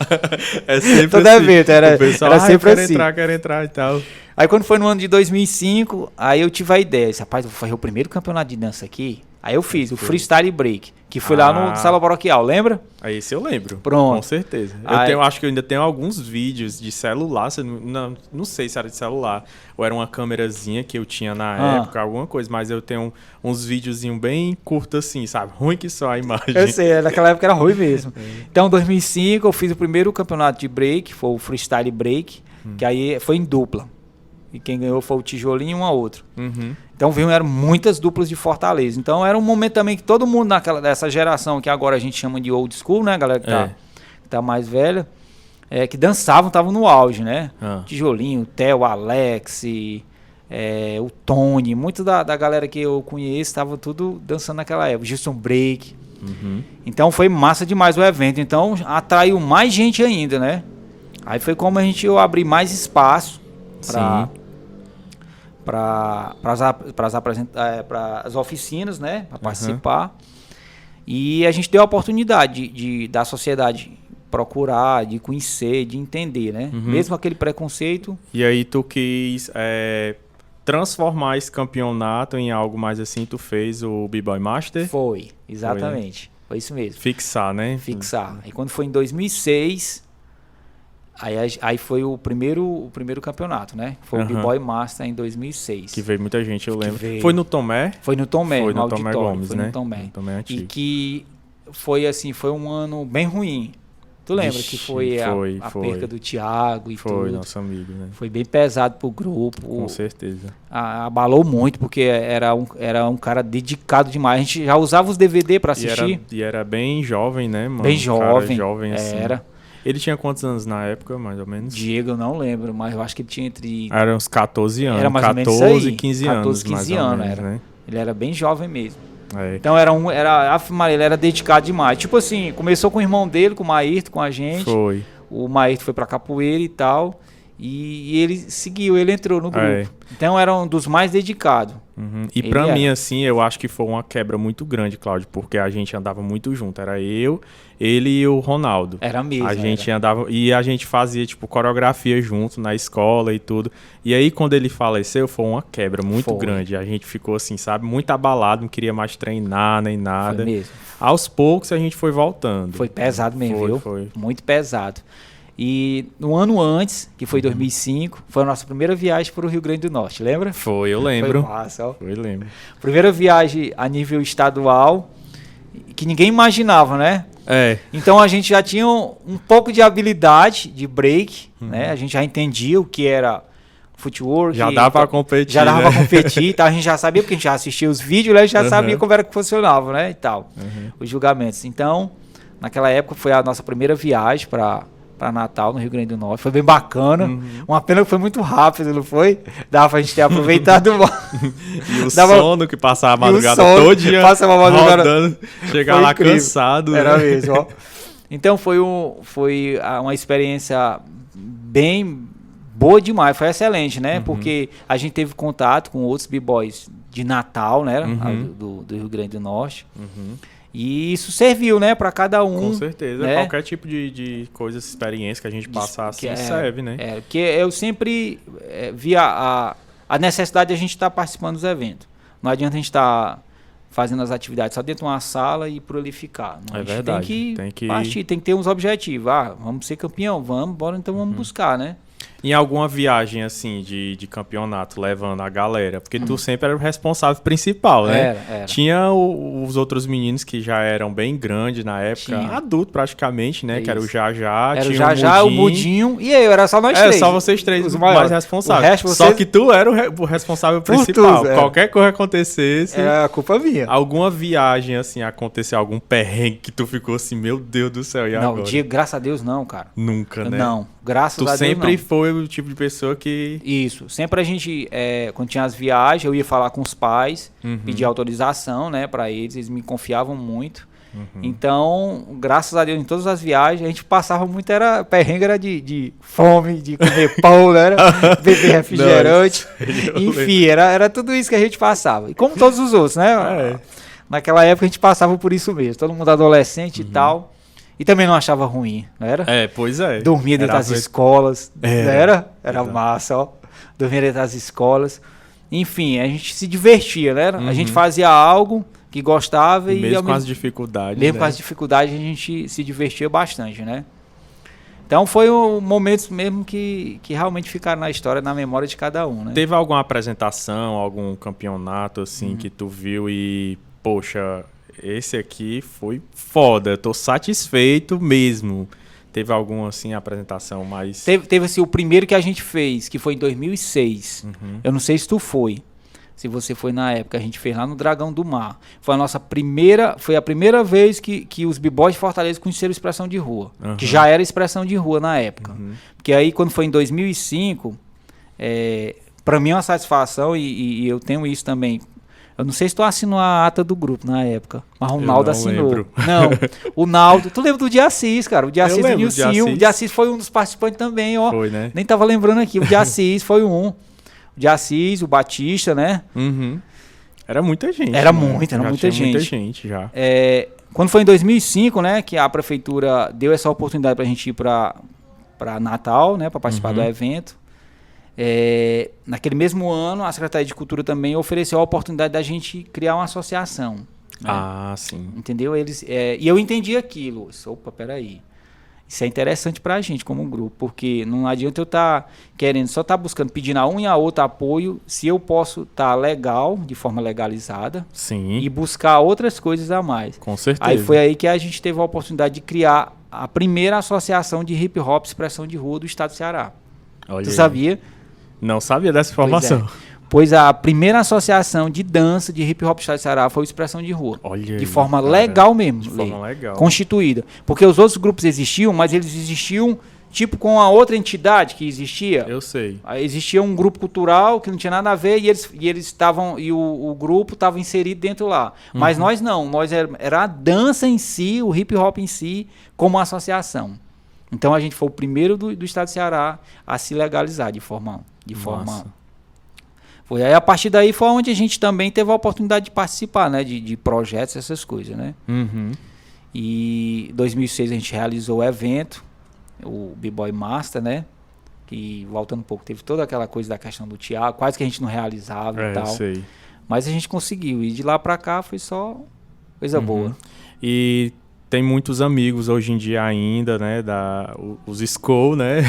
É sempre todo assim. Evento, era sempre assim. Quero entrar e tal. Aí quando foi no ano de 2005, aí eu tive a ideia. Disse, rapaz, eu vou fazer o primeiro campeonato de dança aqui. Aí eu fiz o Freestyle Break, que foi lá no Sala Paroquial, lembra? Aí esse eu lembro. Pronto. Com certeza. Acho que eu ainda tenho alguns vídeos de celular, não sei se era de celular, ou era uma câmerazinha que eu tinha na época, alguma coisa, mas eu tenho uns videozinhos bem curtos assim, sabe? Ruim que só a imagem. Eu sei, naquela época era ruim mesmo. Então, em 2005, eu fiz o primeiro campeonato de break, foi o Freestyle Break, que aí foi em dupla. E quem ganhou foi o Tijolinho e um a outro. Então eram muitas duplas de Fortaleza. Então era um momento também que todo mundo dessa geração que agora a gente chama de old school, né, galera que tá mais velha, que dançavam, estavam no auge, né? Tijolinho, o Theo, o Alex, o Tony, muito da galera que eu conheço estava tudo dançando naquela época. Gilson Break. Então foi massa demais o evento. Então atraiu mais gente ainda, né? Aí foi como eu abri mais espaço para as oficinas, né, para participar. E a gente deu a oportunidade da sociedade procurar, de conhecer, de entender, né? Mesmo aquele preconceito. E aí tu quis transformar esse campeonato em algo mais assim, tu fez o B-Boy Master? Foi, exatamente. Foi isso mesmo. Fixar, né? Fixar. E quando foi em 2006... Aí foi o primeiro campeonato, né? Foi o B-Boy Master em 2006. Que veio muita gente, eu lembro. Foi no Tomé? Foi no Tomé, foi no auditório. Tomé Gomes, foi né? No Tomé. No Tomé antigo. E que foi um ano bem ruim. Tu lembra que foi a perca do Thiago e tudo? Foi, nosso amigo, né? Foi bem pesado pro grupo. Com certeza. Abalou muito, porque era um cara dedicado demais. A gente já usava os DVD pra assistir. E era bem jovem, né, mano? Bem jovem. Jovem assim. Era. Ele tinha quantos anos na época, mais ou menos? Diego, eu não lembro, mas eu acho que ele tinha entre... Era uns 14 anos. Era mais 14 ou menos isso aí. 15 anos, 14, 15 mais anos, ou menos, né? Ele era bem jovem mesmo. Então ele era dedicado demais. Tipo assim, começou com o irmão dele, com o Maírto, com a gente. Foi. O Maírto foi pra capoeira e tal. E ele seguiu, ele entrou no grupo. Então era um dos mais dedicados. E pra mim, assim, eu acho que foi uma quebra muito grande, Cláudio, porque a gente andava muito junto. Era eu, ele e o Ronaldo. Era mesmo. A gente andava e a gente fazia, tipo, coreografia junto na escola e tudo. E aí, quando ele faleceu, foi uma quebra muito grande. A gente ficou, assim, sabe, muito abalado, não queria mais treinar nem nada. Foi mesmo. Aos poucos a gente foi voltando. Foi pesado mesmo, viu? Foi. Muito pesado. E no ano antes, que foi 2005, foi a nossa primeira viagem para o Rio Grande do Norte, lembra? Foi, eu lembro. Foi massa, ó. Foi, lembro. Primeira viagem a nível estadual, que ninguém imaginava, né? Então a gente já tinha um pouco de habilidade de break, né? A gente já entendia o que era footwork. Já dava para competir. Já dava para competir, tá? A gente já sabia, porque a gente já assistia os vídeos, né? A gente já sabia como era que funcionava, né? E tal, os julgamentos. Então, naquela época foi a nossa primeira viagem para Natal, no Rio Grande do Norte. Foi bem bacana. Uma pena que foi muito rápido, não foi? Dava pra gente ter aproveitado. E o sono que passava a madrugada todinha rodando. Chegar lá incrível. Cansado. Era mesmo, ó. Então foi uma experiência bem boa demais. Foi excelente, né? Porque a gente teve contato com outros b-boys de Natal, né? Do Rio Grande do Norte. E isso serviu, né, para cada um. Com certeza. Né? Qualquer tipo de coisa, experiência que a gente passar assim, serve, né? Porque eu sempre via a necessidade de a gente estar participando dos eventos. Não adianta a gente estar fazendo as atividades só dentro de uma sala e por ali ficar. Não, a gente verdade. Tem que partir, tem que ter uns objetivos. Vamos ser campeão, bora então vamos buscar, né? Em alguma viagem, assim, de campeonato, levando a galera? Porque tu sempre era o responsável principal, né? Era. Tinha os outros meninos que já eram bem grandes na época, adulto praticamente, né? Isso. Que era o Jajá, Era tinha o Jajá, o Mudinho e eu, era só nós três. Só vocês três os mais responsáveis. Só que tu era o responsável principal. tudo, Qualquer coisa acontecesse... É a culpa minha. Alguma viagem, assim, aconteceu algum perrengue que tu ficou assim, meu Deus do céu, e agora? Não, graças a Deus não, cara. Nunca, né? Não, graças a Deus não. Tu sempre foi o tipo de pessoa que... Isso, sempre a gente, quando tinha as viagens, eu ia falar com os pais, pedir autorização, né, pra eles me confiavam muito. Então, graças a Deus, em todas as viagens, a gente passava muito, perrengue era de fome, de comer pão, né, beber refrigerante, enfim, era tudo isso que a gente passava. E como todos os outros, né? Naquela época a gente passava por isso mesmo, todo mundo adolescente e tal. E também não achava ruim, não era? Pois é. Dormia dentro das escolas, não era? Era massa, ó. Dormia dentro das escolas. Enfim, a gente se divertia, né? A gente fazia algo que gostava e... Mesmo com as dificuldades, mesmo com as dificuldades, a gente se divertia bastante, né? Então foi um momentos mesmo que realmente ficaram na história, na memória de cada um, né? Teve alguma apresentação, algum campeonato, assim, que tu viu e... Poxa, esse aqui foi foda, eu tô satisfeito mesmo. Teve alguma, assim, apresentação mais... Teve assim, o primeiro que a gente fez, que foi em 2006. Eu não sei se tu foi. Se você foi na época, a gente fez lá no Dragão do Mar. Foi a primeira vez que os b-boys de Fortaleza conheceram expressão de rua. Que já era expressão de rua na época. Porque aí, quando foi em 2005, pra mim é uma satisfação, e eu tenho isso também. Eu não sei se tu assinou a ata do grupo na época, mas o Naldo assinou. Lembro. Não, o Naldo... Tu lembra do Diassis, cara? O Diassis do Nilcinho. O Diassis foi um dos participantes também, ó. Foi, né? Nem tava lembrando aqui. O Diassis foi um. O Diassis, o Batista, né? Era muita gente. Era muita gente. Muita gente já. Quando foi em 2005, né? Que a prefeitura deu essa oportunidade pra gente ir pra Natal, né? Pra participar do evento. Naquele mesmo ano, a Secretaria de Cultura também ofereceu a oportunidade da gente criar uma associação. Né? Ah, sim. Entendeu? E eu entendi aquilo. Opa, peraí. Isso é interessante pra gente como grupo, porque não adianta eu estar querendo, só estar buscando, pedindo a um e a outro apoio, se eu posso estar legal, de forma legalizada, sim, e buscar outras coisas a mais. Com certeza. Aí foi aí que a gente teve a oportunidade de criar a primeira associação de hip hop expressão de rua do estado do Ceará. Olha Tu aí. sabia? Não sabia dessa informação. Pois a primeira associação de dança de hip hop do estado do Ceará foi o Expressão de Rua. Olha de aí, forma cara. legal mesmo. De forma legal. Constituída. Porque os outros grupos existiam, mas eles existiam tipo com a outra entidade que existia. Eu sei. Aí existia um grupo cultural que não tinha nada a ver e eles estavam, e o grupo estava inserido dentro lá. Mas nós não, nós era a dança em si, o hip hop em si, como associação. Então a gente foi o primeiro do estado do Ceará a se legalizar de forma. Foi aí, a partir daí foi onde a gente também teve a oportunidade de participar, né, de projetos, essas coisas, né? E em 2006 a gente realizou o evento, o B-Boy Master, né? Que, voltando um pouco, teve toda aquela coisa da questão do teatro, quase que a gente não realizava e tal. Eu sei. Mas a gente conseguiu, e de lá pra cá foi só coisa boa. E tem muitos amigos hoje em dia ainda, né? Os Skull, né?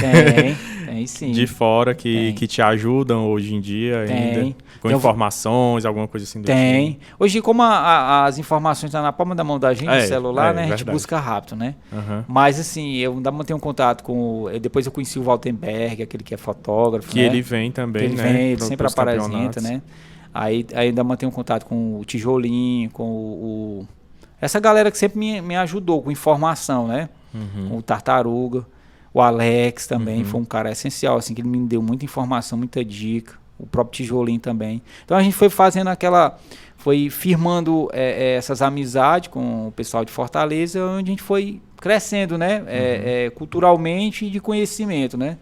Tem sim. De fora que te ajudam hoje em dia ainda. Com informações, alguma coisa assim do tipo. Hoje, como as informações estão na palma da mão da gente, no celular, né? A gente busca rápido, né? Mas assim, eu ainda mantenho um contato com... Depois eu conheci o Waltenberg, aquele que é fotógrafo, que né? ele vem também, ele vem, ele sempre apresenta, né? Aí ainda mantenho um contato com o Tijolinho, com essa galera que sempre me ajudou com informação, né? O Tartaruga, o Alex também foi um cara essencial, assim, que ele me deu muita informação, muita dica. O próprio Tijolinho também. Então a gente foi fazendo foi firmando essas amizades com o pessoal de Fortaleza, onde a gente foi crescendo, né? Culturalmente e de conhecimento, né?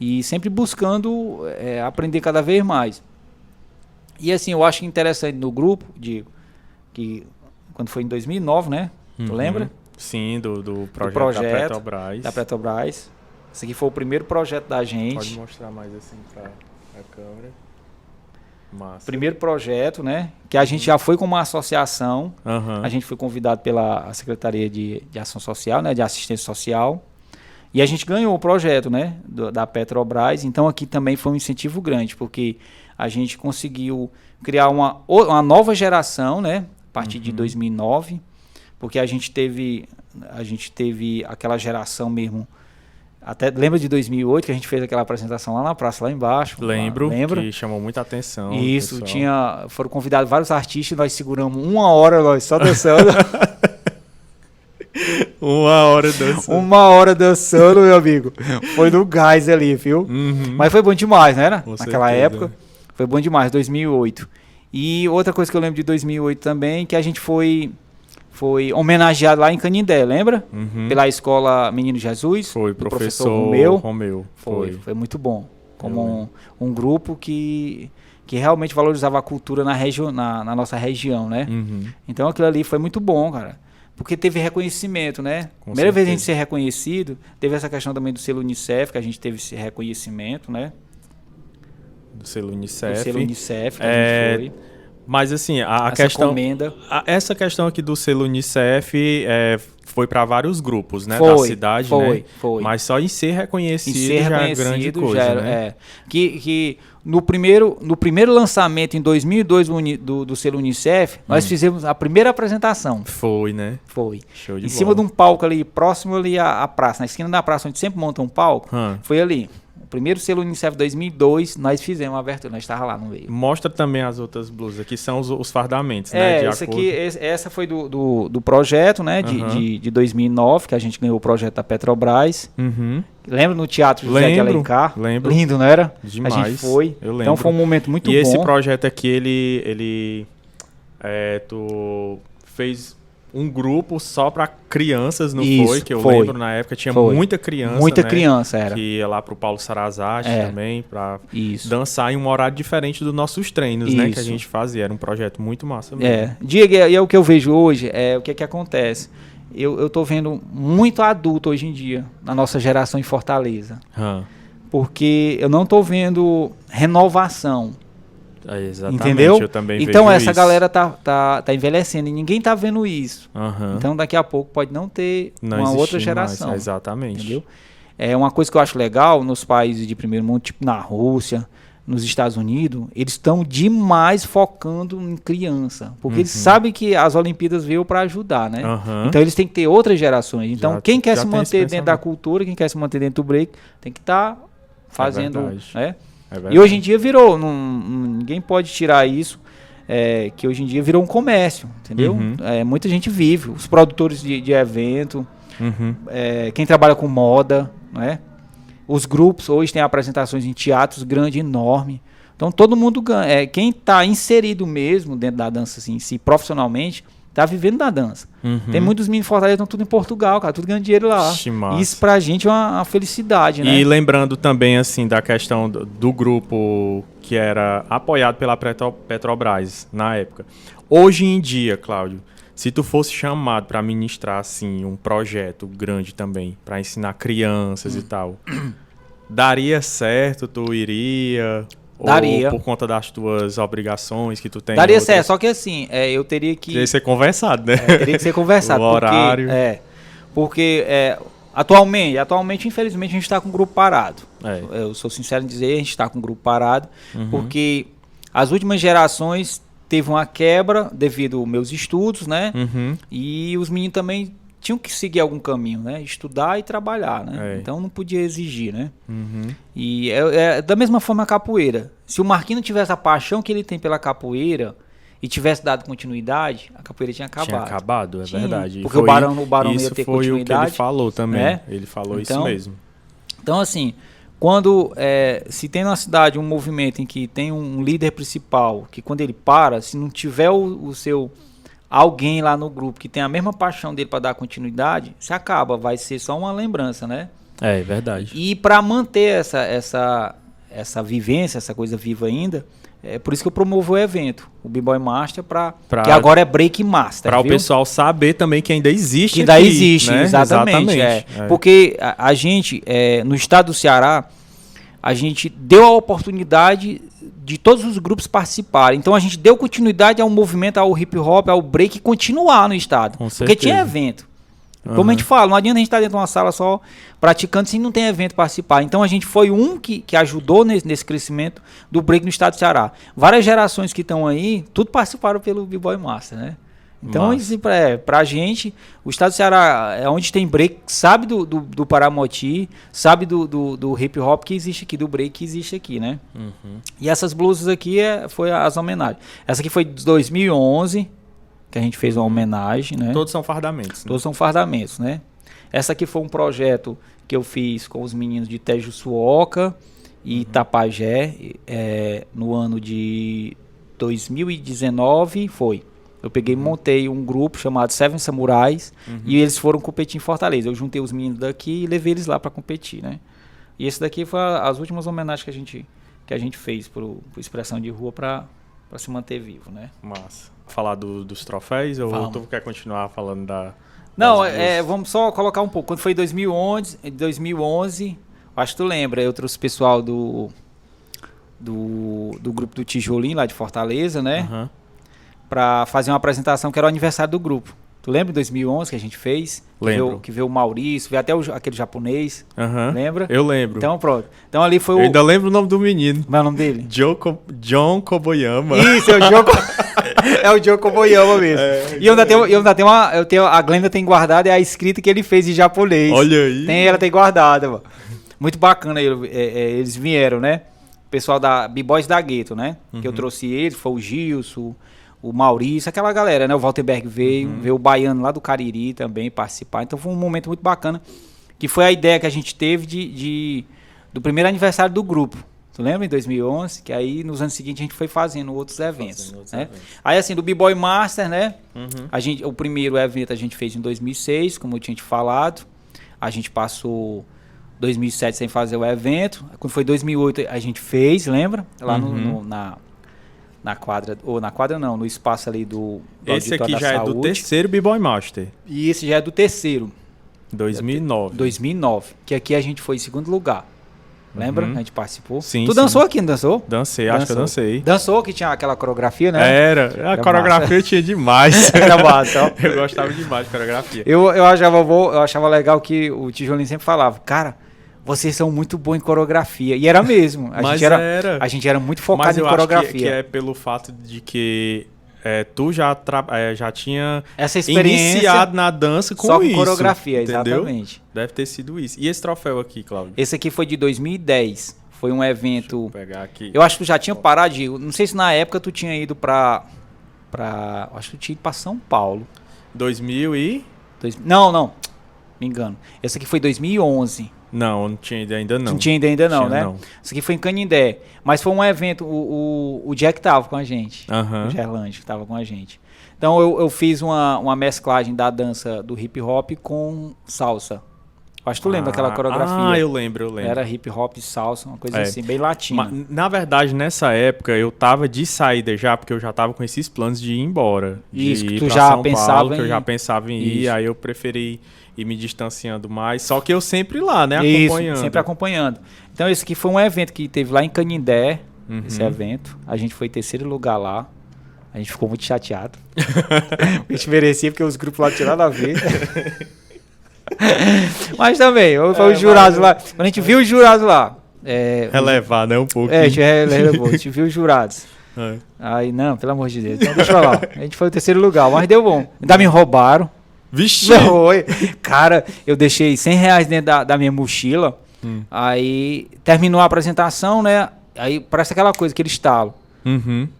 E sempre buscando aprender cada vez mais. E assim, eu acho interessante no grupo, Diego, que quando foi em 2009, né? Tu lembra? Sim, do projeto da Petrobras. Esse aqui foi o primeiro projeto da gente. Pode mostrar mais assim pra câmera. Massa. Primeiro projeto, né? Que a gente já foi com uma associação. A gente foi convidado pela Secretaria de Ação Social, né? De Assistência Social. E a gente ganhou o projeto, né, da Petrobras, então aqui também foi um incentivo grande, porque a gente conseguiu criar uma nova geração, né, a partir de 2009, porque a gente teve aquela geração mesmo. Até lembra de 2008 que a gente fez aquela apresentação lá na praça, lá embaixo? Lembra? Que chamou muita atenção. Isso, foram convidados vários artistas, nós seguramos 1 hora nós só dançando. 1 hora dançando. 1 hora dançando, meu amigo. Foi no gás ali, viu? Mas foi bom demais, né? Naquela época. Foi bom demais, 2008. E outra coisa que eu lembro de 2008 também, que a gente foi homenageado lá em Canindé, lembra? Pela escola Menino Jesus. Foi, professor Romeu. Foi muito bom. Como um grupo que realmente valorizava a cultura na nossa região, né? Então aquilo ali foi muito bom, cara. Porque teve reconhecimento, né? Primeira vez a gente ser reconhecido, teve essa questão também do selo Unicef, que a gente teve esse reconhecimento, né? Do selo Unicef. Do selo Unicef, que a gente foi. Mas assim, essa questão aqui do selo Unicef foi para vários grupos, né, da cidade, né? Foi. Mas só em ser reconhecido já é grande coisa, né? Que no primeiro lançamento em 2002 do selo Unicef, nós fizemos a primeira apresentação. Foi, né? Foi. Show de bola. Em cima de um palco ali, próximo ali à praça, na esquina da praça, onde sempre monta um palco, foi ali. O primeiro selo Unicef 2002, nós fizemos a abertura, nós estávamos lá no meio. Mostra também as outras blusas, que são os fardamentos, né? Essa foi do projeto, né? De 2009, que a gente ganhou o projeto da Petrobras. Lembra no Teatro José de Alencar? Lembro. Lindo, não era? Demais. A gente foi. Eu lembro. Então foi um momento muito bom. E esse projeto aqui, tu fez um grupo só para crianças, não foi? Que eu lembro na época tinha muita criança, muita criança, era. Que ia lá pro Paulo Sarazate também, para dançar em um horário diferente dos nossos treinos, né? Que a gente fazia. Era um projeto muito massa mesmo. Diego, e é o que eu vejo hoje, o que acontece? Eu tô vendo muito adulto hoje em dia, na nossa geração em Fortaleza. Porque eu não tô vendo renovação. Exatamente, entendeu? Eu também então vejo essa isso. galera tá envelhecendo e ninguém tá vendo isso. Então daqui a pouco pode não ter uma outra geração. Mais, exatamente. Entendeu? É uma coisa que eu acho legal nos países de primeiro mundo, tipo na Rússia, nos Estados Unidos, eles estão demais focando em criança, porque eles sabem que as Olimpíadas veio para ajudar, né? Então eles têm que ter outras gerações. Então quem quer se manter dentro da cultura, quem quer se manter dentro do break, tem que estar fazendo, né? E hoje em dia virou, ninguém pode tirar isso, que hoje em dia virou um comércio, entendeu? Muita gente vive, os produtores de evento, quem trabalha com moda, né? Os grupos hoje têm apresentações em teatros grandes, enormes. Então todo mundo ganha. Quem está inserido mesmo dentro da dança assim, profissionalmente, tá vivendo da dança. Tem muitos meninos de Fortaleza que estão tudo em Portugal, cara, tudo ganhando dinheiro lá. Isso pra gente é uma felicidade, né? E lembrando também, assim, da questão do grupo que era apoiado pela Petrobras na época. Hoje em dia, Cláudio, se tu fosse chamado para ministrar, assim, um projeto grande também, para ensinar crianças e tal, daria certo? Tu iria... Daria. Ou por conta das tuas obrigações que tu tem? Daria certo, só que assim, eu teria que... Teria que ser conversado, né? Teria que ser conversado. O horário. Porque atualmente, infelizmente, a gente está com o grupo parado. Eu sou sincero em dizer, a gente está com o grupo parado, porque as últimas gerações teve uma quebra devido aos meus estudos, né? E os meninos também tinham que seguir algum caminho, né? Estudar e trabalhar, né? Então não podia exigir, né? E da mesma forma a capoeira. Se o Marquinhos tivesse a paixão que ele tem pela capoeira e tivesse dado continuidade, a capoeira tinha acabado. Tinha acabado, verdade. Porque o Barão ia ter continuidade. Isso foi o que ele falou também. Né? Ele falou isso mesmo. Então, assim, quando se tem na cidade um movimento em que tem um líder principal, que quando ele para, se não tiver o seu... alguém lá no grupo que tem a mesma paixão dele para dar continuidade, se acaba, vai ser só uma lembrança, né? É verdade. E para manter essa vivência, essa coisa viva ainda, é por isso que eu promovo o evento, o B-Boy Master, que agora é Break Master. Para o pessoal saber também que ainda existe. Que ainda existe, né? Exatamente. Porque a gente, no estado do Ceará, a gente deu a oportunidade de todos os grupos participarem. Então a gente deu continuidade ao movimento, ao hip hop, ao break continuar no estado. Com porque certeza. tinha evento. Como a gente fala, não adianta a gente estar dentro de uma sala só praticando se não tem evento para participar. Então a gente foi que ajudou nesse crescimento do break no estado do Ceará. Várias gerações que estão aí, tudo participaram pelo B-Boy Master, né? Então, isso pra gente, o estado do Ceará é onde tem break, sabe do Paramoti, sabe do hip hop que existe aqui, do break que existe aqui, né? E essas blusas aqui foi as homenagens. Essa aqui foi de 2011, que a gente fez uma homenagem, né? Todos são fardamentos. Né? Todos são fardamentos, né? Essa aqui foi um projeto que eu fiz com os meninos de Tejuçuoca e Itapajé, no ano de 2019, foi. Eu peguei e montei um grupo chamado Seven Samurais e eles foram competir em Fortaleza. Eu juntei os meninos daqui e levei eles lá para competir, né? E esse daqui foi as últimas homenagens que a gente fez pro Expressão de Rua para se manter vivo, né? Massa. Falar dos troféus ou tu quer continuar falando da... Não, vamos só colocar um pouco. Quando foi em 2011, acho que tu lembra, eu trouxe o pessoal do grupo do Tijolinho lá de Fortaleza, né? Pra fazer uma apresentação que era o aniversário do grupo. Tu lembra em 2011 que a gente fez? Lembro. Que veio o Maurício, veio até aquele japonês. Lembra? Eu lembro. Então pronto. Então ali foi Eu ainda lembro o nome do menino. Como é o nome dele? John Koboyama. Isso, é o John Koboyama mesmo. E eu ainda tenho a Glenda tem guardada a escrita que ele fez em japonês. Olha aí. Ela tem guardada, mano. Muito bacana, eles vieram, né? O pessoal da B-Boys da Gueto, né? Que eu trouxe eles, foi o Gilson, o Maurício, aquela galera, né? O Walterberg veio o Baiano lá do Cariri também participar. Então foi um momento muito bacana, que foi a ideia que a gente teve do primeiro aniversário do grupo. Tu lembra? Em 2011, que aí nos anos seguintes a gente foi fazendo outros eventos. Aí assim, do B-Boy Master, né? O primeiro evento a gente fez em 2006, como eu tinha te falado. A gente passou 2007 sem fazer o evento. Quando foi 2008 a gente fez, lembra? Lá na quadra, ou na quadra não, no espaço ali do Esse aqui já é do terceiro B-Boy Master. E esse já é do terceiro. 2009. Que aqui a gente foi em segundo lugar. Lembra? A gente participou. Sim, tu dançou aqui, não dançou? Dancei, acho que eu dancei. Dançou, que tinha aquela coreografia, né? Era coreografia tinha demais. Era massa. Eu gostava demais de coreografia. Eu achava legal que o Tijolinho sempre falava, cara, vocês são muito bons em coreografia. E era mesmo. A gente era muito focado em coreografia. Mas eu acho que é pelo fato de que tu já tinha essa experiência iniciado na dança com só com isso. Coreografia, entendeu? Exatamente. Deve ter sido isso. E esse troféu aqui, Cláudio? Esse aqui foi de 2010. Foi um evento... Deixa eu pegar aqui. Eu acho que tu já tinha parado de... Não sei se na época tu tinha ido acho que tu tinha ido pra São Paulo. 2000 e... Não. Me engano. Esse aqui foi 2011. Não tinha ido ainda não. Não tinha ido ainda não, né? Não. Isso aqui foi em Canindé. Mas foi um evento, o Jack tava com a gente. O Gerlande tava com a gente. Então eu fiz uma mesclagem da dança do hip hop com salsa. Acho que tu lembra aquela coreografia. Eu lembro. Era hip hop e salsa, uma coisa assim, bem latina. Na verdade, nessa época, eu tava de saída já, porque eu já tava com esses planos de ir embora. Isso, que tu já pensava que eu já pensava em ir, aí eu preferi ir me distanciando mais. Só que eu sempre lá, né, acompanhando. Isso, sempre acompanhando. Então esse aqui foi um evento que teve lá em Canindé, esse evento. A gente foi em terceiro lugar lá. A gente ficou muito chateado. A gente merecia, porque os grupos lá não tinham nada a ver. Mas também, foi os jurados lá. Quando a gente viu os jurados lá... relevar, né, um pouco. A gente viu os jurados. Aí, não, pelo amor de Deus. Então deixa eu falar. A gente foi no terceiro lugar, mas deu bom. Ainda me roubaram. Vixe! Cara, eu deixei R$100 dentro da minha mochila. Aí terminou a apresentação, né? Aí parece aquela coisa, aquele estalo.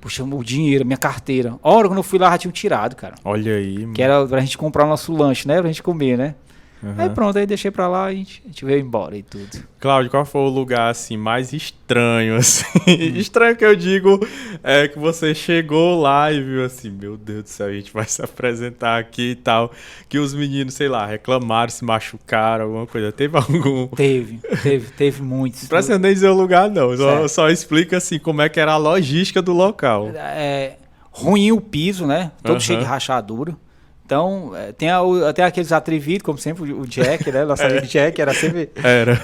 Puxa, o dinheiro, minha carteira. A hora quando eu fui lá, já tinham tirado, cara. Olha aí, mano. Que era pra gente comprar o nosso lanche, né? Pra gente comer, né? Aí pronto, aí deixei pra lá e a gente veio embora e tudo. Cláudio, qual foi o lugar, assim, mais estranho, assim? Estranho que eu digo é que você chegou lá e viu assim, meu Deus do céu, a gente vai se apresentar aqui e tal. Que os meninos, sei lá, reclamaram, se machucaram, alguma coisa. Teve algum? Teve muitos. Não precisa nem dizer o lugar, não. Só explica, assim, como é que era a logística do local. Ruim o piso, né? Todo cheio de rachadura. Então, tem aqueles atrevidos, como sempre, o Jack, né? Nosso amigo Jack era sempre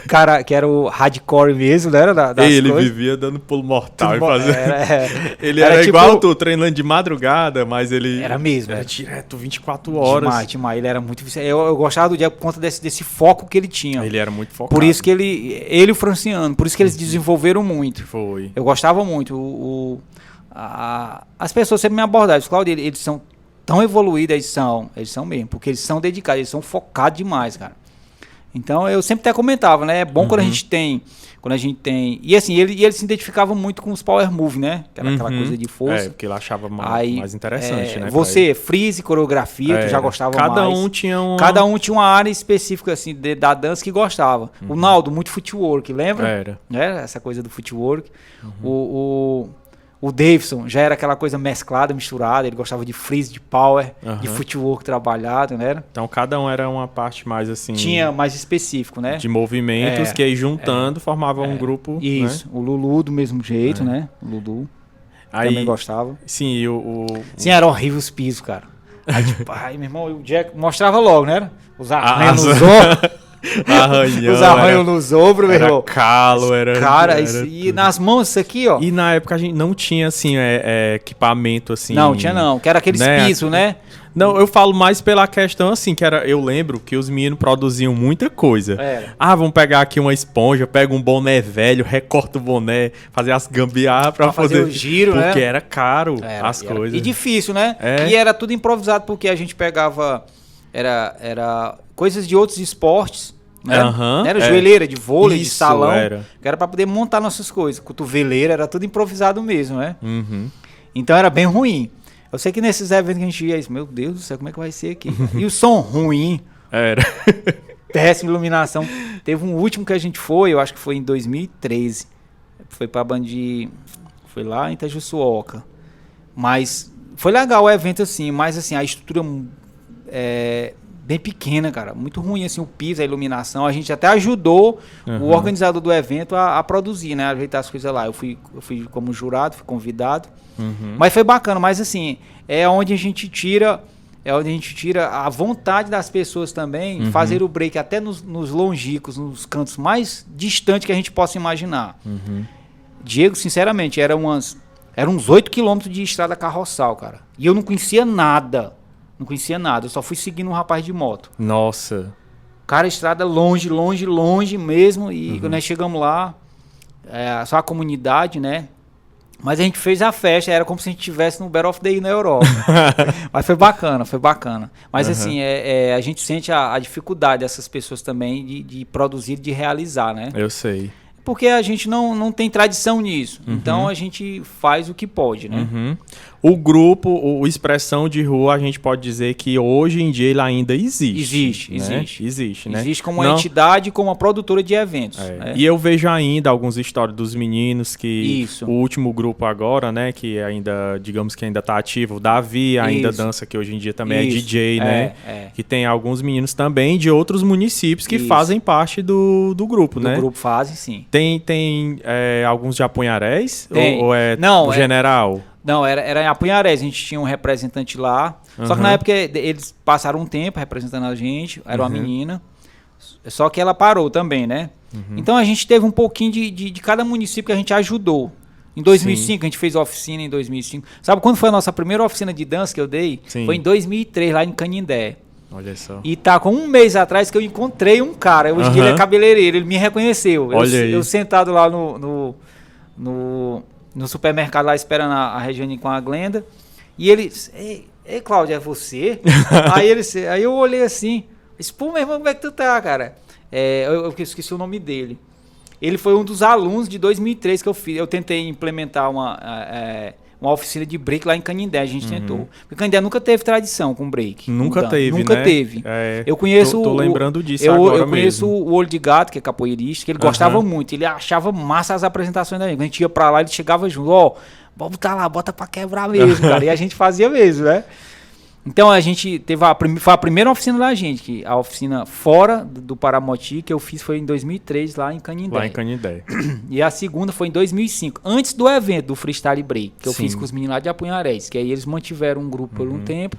cara que era o hardcore mesmo, né? Ele vivia dando pulo mortal e fazendo. Ele era tipo, igual tu, treinando de madrugada, mas ele. Era mesmo. Era direto 24 horas. Demais. Ele era muito. Eu gostava do Jack por conta desse foco que ele tinha. Ele era muito focado. Por isso que ele e o Franciano, por isso que eles desenvolveram muito. Foi. Eu gostava muito. As pessoas sempre me abordaram, Claudio, eles são tão evoluídos, eles são mesmo, porque eles são dedicados, eles são focados demais, cara. Então eu sempre até comentava, né? É bom quando a gente tem. E assim, ele se identificava muito com os power move, né? Que era aquela coisa de força. Porque ele achava mais interessante, né? Você, freeze, coreografia, tu já gostava mais. Cada um tinha uma área específica, assim, da dança que gostava. O Naldo, muito footwork, lembra? Era. Essa coisa do footwork. O Davidson já era aquela coisa mesclada, misturada. Ele gostava de freeze, de power, de footwork trabalhado, né? Então cada um era uma parte mais assim... Tinha mais específico, né? De movimentos que aí juntando formavam um grupo. Isso. Né? O Lulu do mesmo jeito, né? O Lulu também gostava. Sim, Sim, era horrível os pisos, cara. Aí tipo, meu irmão, o Jack mostrava logo, né? Os arranhos nos ombros. Arranhão, os arranhos nos ombros, meu irmão. Calo, era. Cara, e nas mãos isso aqui, ó. E na época a gente não tinha, assim, equipamento, assim. Não, tinha não. Que era aqueles pisos, né? Não, eu falo mais pela questão, assim, que eu lembro que os meninos produziam muita coisa. Vamos pegar aqui uma esponja, pega um boné velho, recorta o boné, fazer as gambiarras pra fazer o giro, porque era caro as coisas. E difícil, né? E era tudo improvisado, porque a gente pegava... Era coisas de outros esportes, né? Era joelheira, de vôlei, de salão. Que era pra poder montar nossas coisas. Cotoveleira, era tudo improvisado mesmo, né? Então era bem ruim. Eu sei que nesses eventos que a gente ia, meu Deus do céu, como é que vai ser aqui? E o som ruim. Era. Péssima iluminação. Teve um último que a gente foi, eu acho que foi em 2013. Foi pra foi lá em Itajuçuoca. Mas foi legal o evento assim, mas assim, a estrutura bem pequena, cara. Muito ruim, assim, o piso, a iluminação. A gente até ajudou o organizador do evento a produzir, né? A ajeitar as coisas lá. Eu fui como jurado, fui convidado. Mas foi bacana. Mas, assim, é onde a gente tira a vontade das pessoas também fazer o break até nos longínquos, nos cantos mais distantes que a gente possa imaginar. Diego, sinceramente, eram uns 8 quilômetros de estrada carroçal, cara. E eu não conhecia nada. Não conhecia nada, eu só fui seguindo um rapaz de moto. Nossa. Cara, estrada longe mesmo. E quando nós chegamos lá, só a comunidade, né? Mas a gente fez a festa, era como se a gente estivesse no Battle of the Year na Europa. Mas foi bacana. Mas assim, a gente sente a dificuldade dessas pessoas também de produzir, de realizar, né? Eu sei. Porque a gente não tem tradição nisso. Então a gente faz o que pode, né? O grupo, o Expressão de Rua, a gente pode dizer que hoje em dia ele ainda existe. Existe, né? Existe como uma entidade, como uma produtora de eventos. Né? E eu vejo ainda alguns stories dos meninos que... O último grupo agora, né? Que ainda, digamos que ainda tá ativo. O Davi ainda dança, que hoje em dia também é DJ, né? Que tem alguns meninos também de outros municípios que fazem parte do grupo, né? Do grupo fazem, sim. Tem alguns de Apunharés? Tem. Ou general? Não, era em Apunharés, a gente tinha um representante lá, só que na época eles passaram um tempo representando a gente, era uma menina, só que ela parou também, né? Então a gente teve um pouquinho de cada município que a gente ajudou. Em 2005, a gente fez oficina em 2005. Sabe quando foi a nossa primeira oficina de dança que eu dei? Sim. Foi em 2003, lá em Canindé. Olha só. E tá com um mês atrás que eu encontrei um cara, hoje em dia ele é cabeleireiro, ele me reconheceu. Eu sentado lá no supermercado lá esperando a Regiane com a Glenda. E ele, ei Cláudio, é você? aí eu olhei assim, disse, pô, meu irmão, como é que tu tá, cara? Eu esqueci o nome dele. Ele foi um dos alunos de 2003 que eu fiz. Eu tentei implementar uma oficina de break lá em Canindé, a gente tentou. Porque Canindé nunca teve tradição com break. Nunca teve. Eu conheço... Tô lembrando disso agora eu conheço o Olho de Gato, que é capoeirista, que ele gostava muito. Ele achava massa as apresentações da gente. Quando a gente ia pra lá, ele chegava junto. Vamos botar lá, bota pra quebrar mesmo, cara. E a gente fazia mesmo, né? Então a gente teve foi a primeira oficina da gente, que a oficina fora do Paramoti que eu fiz foi em 2003 lá em Canindé. Lá em Canindé. E a segunda foi em 2005, antes do evento do Freestyle Break, que eu fiz com os meninos lá de Apunharés, que aí eles mantiveram um grupo por um tempo,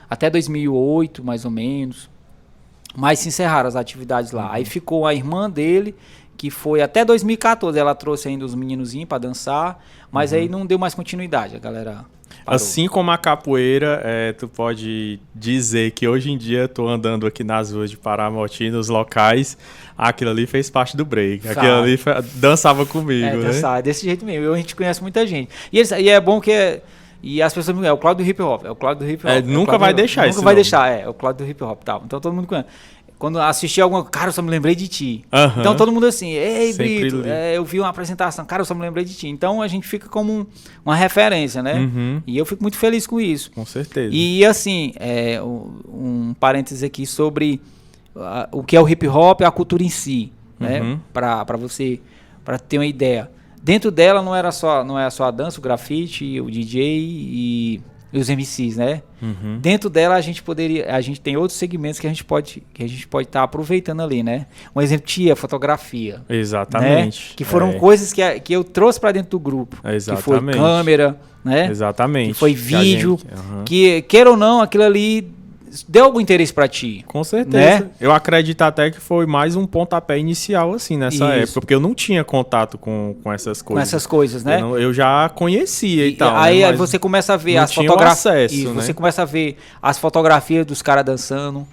até 2008, mais ou menos. Mas se encerraram as atividades lá. Aí ficou a irmã dele, que foi até 2014. Ela trouxe ainda os meninozinhos para dançar, mas aí não deu mais continuidade, a galera parou. Assim como a capoeira, tu pode dizer que hoje em dia, tô andando aqui nas ruas de Paramoti, nos locais, aquilo ali fez parte do break. Sabe. Aquilo ali dançava comigo, né? Dançar, desse jeito mesmo. A gente conhece muita gente. E é bom que... E as pessoas me é o Cláudio do Hip Hop, é o Cláudio do Hip Hop. Nunca vai deixar isso. Nunca vai deixar, é o Cláudio do Hip Hop, tal. Então todo mundo conhece. Quando assisti alguma, cara, eu só me lembrei de ti. Então todo mundo assim, ei, Brito, eu vi uma apresentação, cara, eu só me lembrei de ti. Então a gente fica como uma referência, né? E eu fico muito feliz com isso. Com certeza. E assim, um parênteses aqui sobre o que é o hip hop, a cultura em si, né? Para ter uma ideia. Dentro dela não é só a dança, o grafite, o DJ e os MCs, né? Dentro dela a gente tem outros segmentos que a gente pode estar aproveitando ali, né? Um exemplo, fotografia. Exatamente. Né? Que foram coisas que eu trouxe para dentro do grupo. Exatamente. Que foi câmera, né? Exatamente. Que foi vídeo. Que queira ou não, aquilo ali deu algum interesse pra ti. Com certeza. Né? Eu acredito até que foi mais um pontapé inicial, assim, nessa época. Porque eu não tinha contato com essas coisas. Com essas coisas, né? Eu já conhecia e tal. Aí né? você começa a ver as fotografias. Né? Você começa a ver as fotografias dos caras dançando.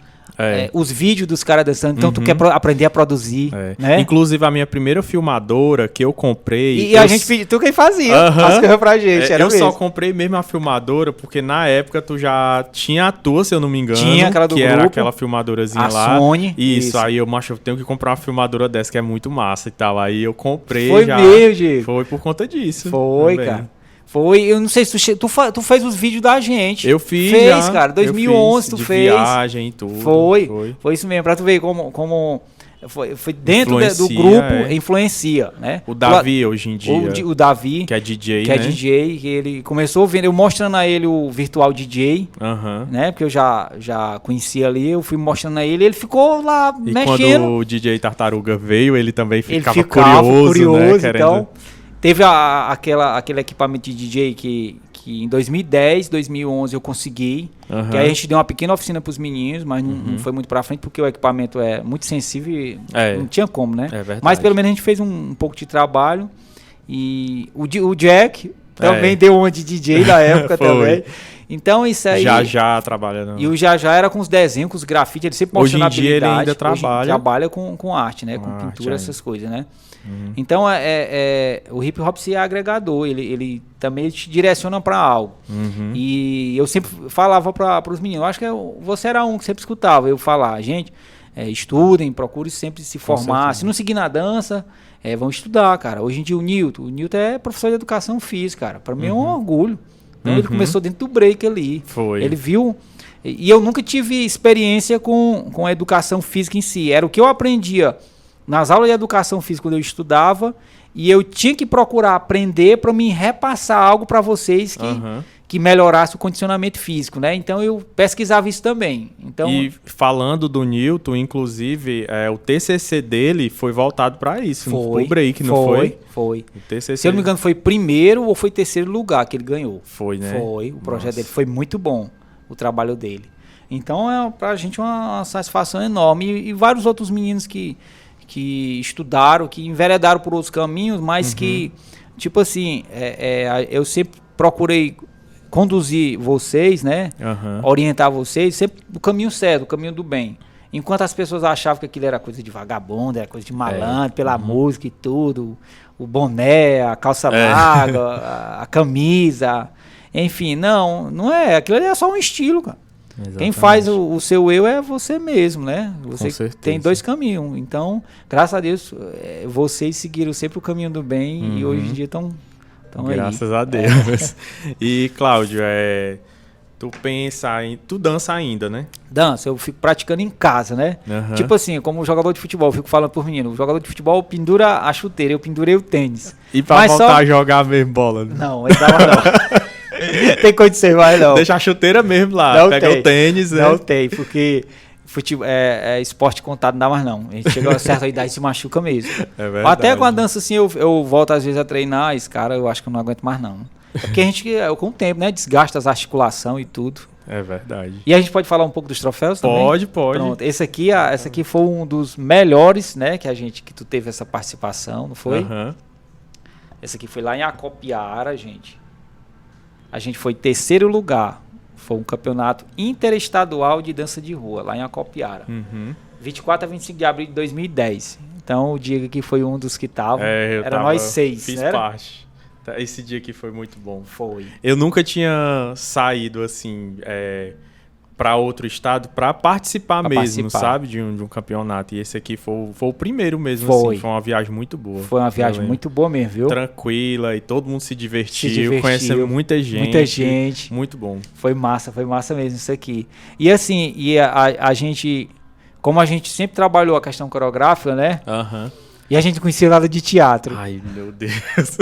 Os vídeos dos caras dançando, então tu quer aprender a produzir, né? Inclusive a minha primeira filmadora que eu comprei... E a gente pediu, tu quem fazia as coisas pra gente, era eu mesmo. só comprei mesmo a filmadora porque na época tu já tinha a tua, se eu não me engano. Tinha aquela do que grupo, era aquela filmadorazinha lá. Sony. Isso, aí eu tenho que comprar uma filmadora dessa que é muito massa e tal. Aí eu comprei Foi já. mesmo, Foi por conta disso. Foi, também. cara. Foi, eu não sei se tu fez os vídeos da gente. Eu fiz, Fez, cara, 2011 tu fez. Viagem e tudo. Foi isso mesmo, pra tu ver como foi dentro do grupo, influencia, né? O Davi hoje em dia. O Davi, que é DJ, que é DJ, que ele começou vendo, eu mostrando a ele o virtual DJ, né? Porque eu já conhecia ali, eu fui mostrando a ele ficou lá e mexendo. E quando o DJ Tartaruga veio, ele também ficava curioso, né? Então, teve aquele equipamento de DJ que em 2010, 2011 eu consegui. Que aí a gente deu uma pequena oficina para os meninos, mas não foi muito para frente porque o equipamento é muito sensível e não tinha como, né? Mas pelo menos a gente fez um pouco de trabalho. E o Jack também deu uma de DJ na época também. Então isso aí... Já trabalha. Não. E o Já era com os desenhos, com os grafites, ele sempre mostrando a habilidade. Ele ainda trabalha. Hoje trabalha com arte, né? Com pintura, essas coisas, né? Então, o hip hop se é agregador, ele também te direciona para algo. E eu sempre falava para os meninos, acho que você era um que sempre escutava eu falar, gente, estudem, procurem sempre se formar. Se não seguir na dança, vão estudar, cara. Hoje em dia o Newton é professor de educação física, cara. Para mim é um orgulho. Então ele começou dentro do break ali. Foi. Ele viu... E eu nunca tive experiência com a educação física em si. Era o que eu aprendia nas aulas de educação física quando eu estudava, e eu tinha que procurar aprender para me repassar algo para vocês que melhorasse o condicionamento físico, né? Então eu pesquisava isso também. Então, e falando do Newton, inclusive, o TCC dele foi voltado para isso, o break, não foi? Foi. O TCC... Se eu não me engano, foi primeiro ou foi terceiro lugar que ele ganhou. Foi, né? Foi. O projeto dele foi muito bom, o trabalho dele. Então pra gente uma satisfação enorme. E vários outros meninos que estudaram, que enveredaram por outros caminhos, mas que, tipo assim, eu sempre procurei conduzir vocês, né? Orientar vocês, sempre o caminho certo, o caminho do bem. Enquanto as pessoas achavam que aquilo era coisa de vagabundo, era coisa de malandro, pela música e tudo, o boné, a calça larga, a camisa, enfim, não é, aquilo ali é só um estilo, cara. Exatamente. Quem faz o seu eu é você mesmo, né? Você tem dois caminhos. Então, graças a Deus, vocês seguiram sempre o caminho do bem e hoje em dia estão aí. Graças a Deus. E, Cláudio, tu dança ainda, né? Dança, eu fico praticando em casa, né? Tipo assim, como jogador de futebol, eu fico falando por menino, o jogador de futebol pendura a chuteira, eu pendurei o tênis. E pra voltar a jogar mesmo bola? Né? Não, ele dava não. Tem condição mais não. Deixa a chuteira mesmo lá, não pega o tênis, né? Não tem, porque futebol, esporte contato não dá mais não. A gente chega a uma certa idade e se machuca mesmo. É verdade. Até com a dança assim, eu volto às vezes a treinar, esse cara eu acho que eu não aguento mais não. É porque a gente, com o tempo, né, desgasta as articulações e tudo. É verdade. E a gente pode falar um pouco dos troféus também? Pode. Pronto. Esse aqui foi um dos melhores, né? Que tu teve essa participação, não foi? Esse aqui foi lá em Acopiara, gente. A gente foi 3º lugar. Foi um campeonato interestadual de dança de rua, lá em Acopiara. 24 a 25 de abril de 2010. Então, o Diego aqui foi um dos que estavam. Era nós 6, fiz né? Parte. Esse dia aqui foi muito bom. Foi. Eu nunca tinha saído, assim, para outro estado para participar mesmo, sabe? De um campeonato. E esse aqui foi o primeiro mesmo, assim. Foi uma viagem muito boa. Foi uma viagem muito boa mesmo, viu? Tranquila, e todo mundo se divertiu. Conheceu muita gente. Muita gente. Muito bom. Foi massa mesmo isso aqui. E assim, a gente... Como a gente sempre trabalhou a questão coreográfica, né? E a gente conhecia nada de teatro. Ai, meu Deus.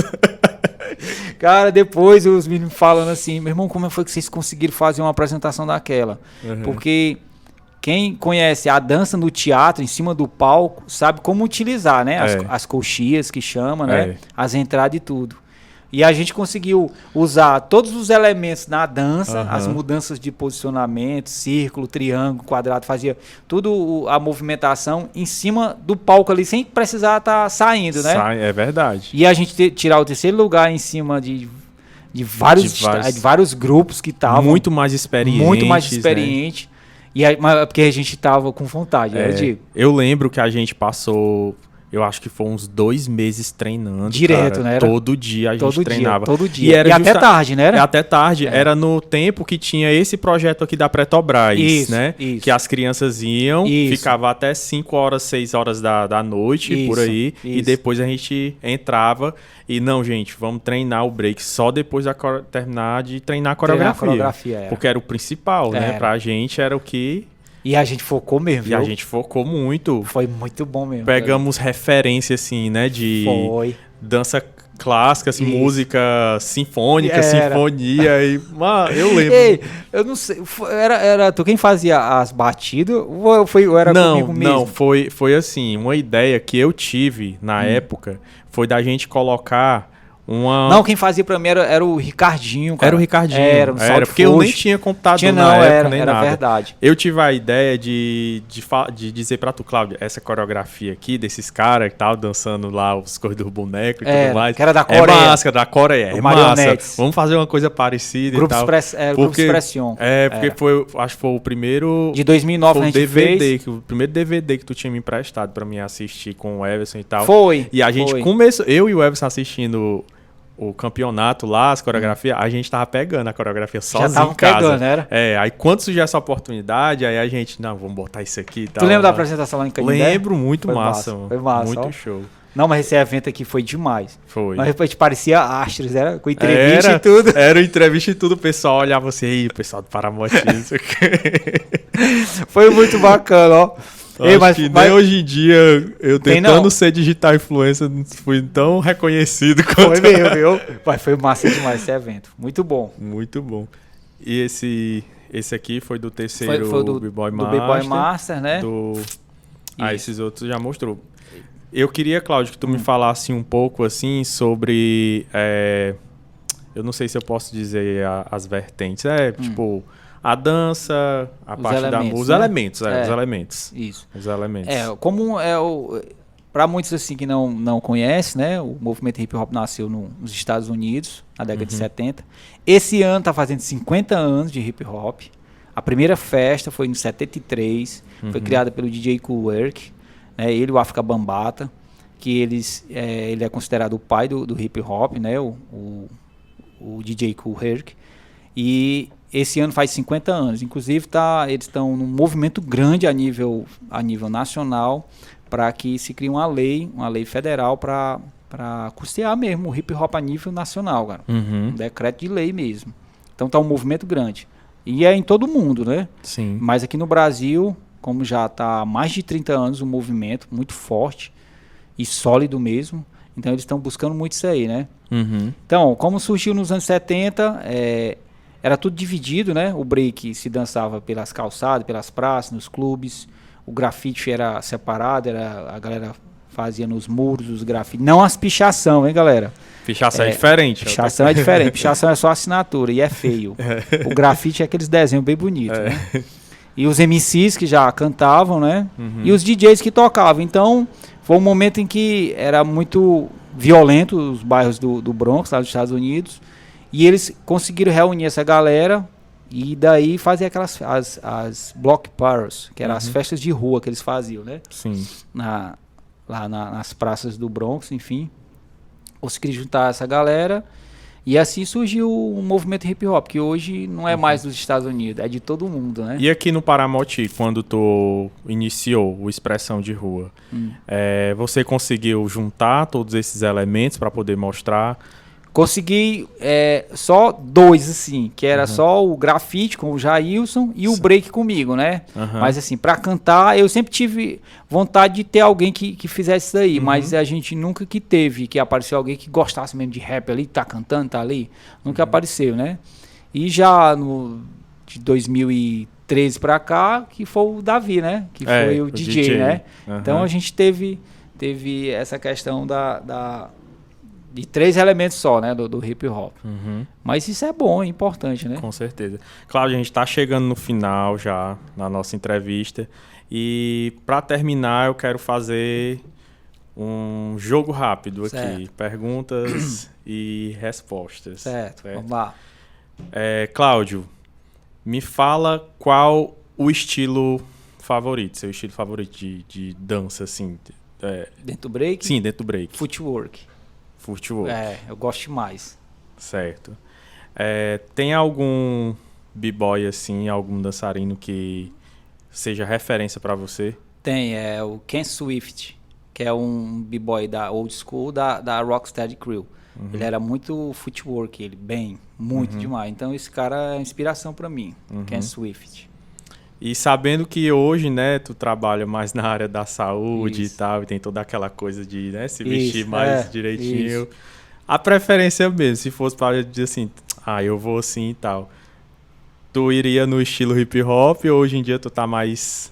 Cara, depois os meninos falando assim, meu irmão, como foi que vocês conseguiram fazer uma apresentação daquela? Porque quem conhece a dança no teatro, em cima do palco, sabe como utilizar, né? As coxias que chama, né? As entradas e tudo. E a gente conseguiu usar todos os elementos na dança, as mudanças de posicionamento, círculo, triângulo, quadrado, fazia tudo a movimentação em cima do palco ali, sem precisar estar saindo, né? É verdade. E a gente tirar o 3º lugar em cima de vários grupos que estavam. Muito mais experiente. Né? E aí, mas porque a gente estava com vontade, né, Diego? Eu lembro que a gente passou... Eu acho que foi uns 2 meses treinando. Direto, cara. né? Todo dia a gente treinava. Todo dia. E até tarde, né? Até tarde. Era no tempo que tinha esse projeto aqui da Petrobras, né? Isso. Que as crianças iam, ficava até 5 horas, 6 horas da noite, por aí. E depois a gente entrava e, não, gente, vamos treinar o break só depois de terminar de treinar a coreografia. Porque era o principal, né? Pra gente era o que... E a gente focou mesmo, viu? E a gente focou muito. Foi muito bom mesmo. Pegamos referência, assim, né? De dança clássica, assim, música sinfônica, sinfonia. E, mano, eu lembro. Ei, eu não sei. Era tu quem fazia as batidas? Ou era comigo mesmo? Não, foi assim. Uma ideia que eu tive na época foi da gente colocar... Não, quem fazia pra mim era o Ricardinho, cara. Era o Ricardinho. Era porque eu nem tinha computador na época, nem nada. Verdade. Eu tive a ideia de dizer pra tu, Cláudio, essa coreografia aqui, desses caras que estavam dançando lá os coisas do boneco e tudo mais. Que era da Coreia. É massa, da Coreia. É massa. Vamos fazer uma coisa parecida Grupo e tal. Grupo Expression. Porque acho que foi o primeiro... De 2009 a gente DVD, o primeiro DVD que tu tinha me emprestado pra mim assistir com o Everson e tal. Foi. E a gente começou, eu e o Everson assistindo... O campeonato lá, as coreografias, a gente tava pegando a coreografia sozinho em casa. Pegando, era? Aí quando surgiu essa oportunidade, aí a gente, não, vamos botar isso aqui e tal. Tu lembra da apresentação lá em Canindé? Lembro, muito massa. Foi massa. Muito show. Não, mas esse evento aqui foi demais. Foi. Mas depois parecia Astros, era com entrevista e tudo. Era entrevista e tudo, o pessoal olhava assim, aí, o pessoal do Paramount, isso aqui. Foi muito bacana, ó. Nem hoje em dia, eu tentando ser digital influencer, não fui tão reconhecido quanto... Foi mesmo, viu? Mas foi massa demais esse evento. Muito bom. Muito bom. E esse aqui foi do terceiro foi do B-Boy Master. Do B-Boy Master, né? Esses outros já mostrou. Eu queria, Cláudio, que tu me falasse um pouco, assim, sobre... eu não sei se eu posso dizer as vertentes. Tipo... A dança, a parte da música, os elementos, os elementos. Isso. Os elementos. Como para muitos assim que não conhecem, né? O movimento hip hop nasceu nos Estados Unidos, na década de 70. Esse ano tá fazendo 50 anos de hip hop. A primeira festa foi em 73, foi criada pelo DJ Kool Herc, né? Ele e o Afrika Bambaataa, que ele é considerado o pai do hip hop, né? O DJ Kool Herc. E esse ano faz 50 anos. Inclusive, eles estão num movimento grande a nível nacional para que se crie uma lei federal para custear mesmo o hip hop a nível nacional, cara. Um decreto de lei mesmo. Então tá um movimento grande. E é em todo mundo, né? Sim. Mas aqui no Brasil, como já está há mais de 30 anos um movimento muito forte e sólido mesmo, então eles estão buscando muito isso aí, né? Então, como surgiu nos anos 70, era tudo dividido, né? O break se dançava pelas calçadas, pelas praças, nos clubes. O grafite era separado, a galera fazia nos muros, os grafites. Não as pichação, hein, galera? Pichação é diferente. Pichação é diferente. Pichação é só assinatura e é feio. O grafite é aqueles desenhos bem bonitos, né? E os MCs que já cantavam, né? E os DJs que tocavam. Então, foi um momento em que era muito violento os bairros do Bronx, lá dos Estados Unidos. E eles conseguiram reunir essa galera e daí fazer aquelas as block parties, que eram as festas de rua que eles faziam, né? Sim. Lá nas praças do Bronx, enfim. Conseguiram juntar essa galera e assim surgiu o movimento hip hop, que hoje não é mais dos Estados Unidos, é de todo mundo, né? E aqui no Paramoti, quando tu iniciou o Expressão de Rua, você conseguiu juntar todos esses elementos para poder mostrar? Consegui só 2, assim, que era só o grafite com o Jailson e o break comigo, né? Mas assim, pra cantar, eu sempre tive vontade de ter alguém que fizesse isso daí, mas a gente nunca que teve, que apareceu alguém que gostasse mesmo de rap ali, tá cantando, tá ali, nunca apareceu, né? E já de 2013 pra cá, que foi o Davi, né? Que foi o DJ, né? Então a gente teve essa questão de 3 elementos só, né, do hip hop. Mas isso é bom, é importante, né? Com certeza. Claro, a gente está chegando no final já na nossa entrevista e para terminar eu quero fazer um jogo rápido aqui, perguntas e respostas. Certo, vamos lá. Cláudio, me fala qual o estilo favorito, seu estilo favorito de dança, assim. Dentro do break? Sim, dentro do break. Footwork. Eu gosto demais. Certo. Tem algum b-boy, assim, algum dançarino que seja referência pra você? Tem, o Ken Swift, que é um b-boy da old school da Rocksteady Crew. Ele era muito footwork, muito demais. Então esse cara é inspiração pra mim, Ken Swift. E sabendo que hoje, né, tu trabalha mais na área da saúde e tal, e tem toda aquela coisa de, né, se vestir mais direitinho. A preferência mesmo, se fosse para dizer assim, eu vou assim e tal. Tu iria no estilo hip hop ou hoje em dia tu tá mais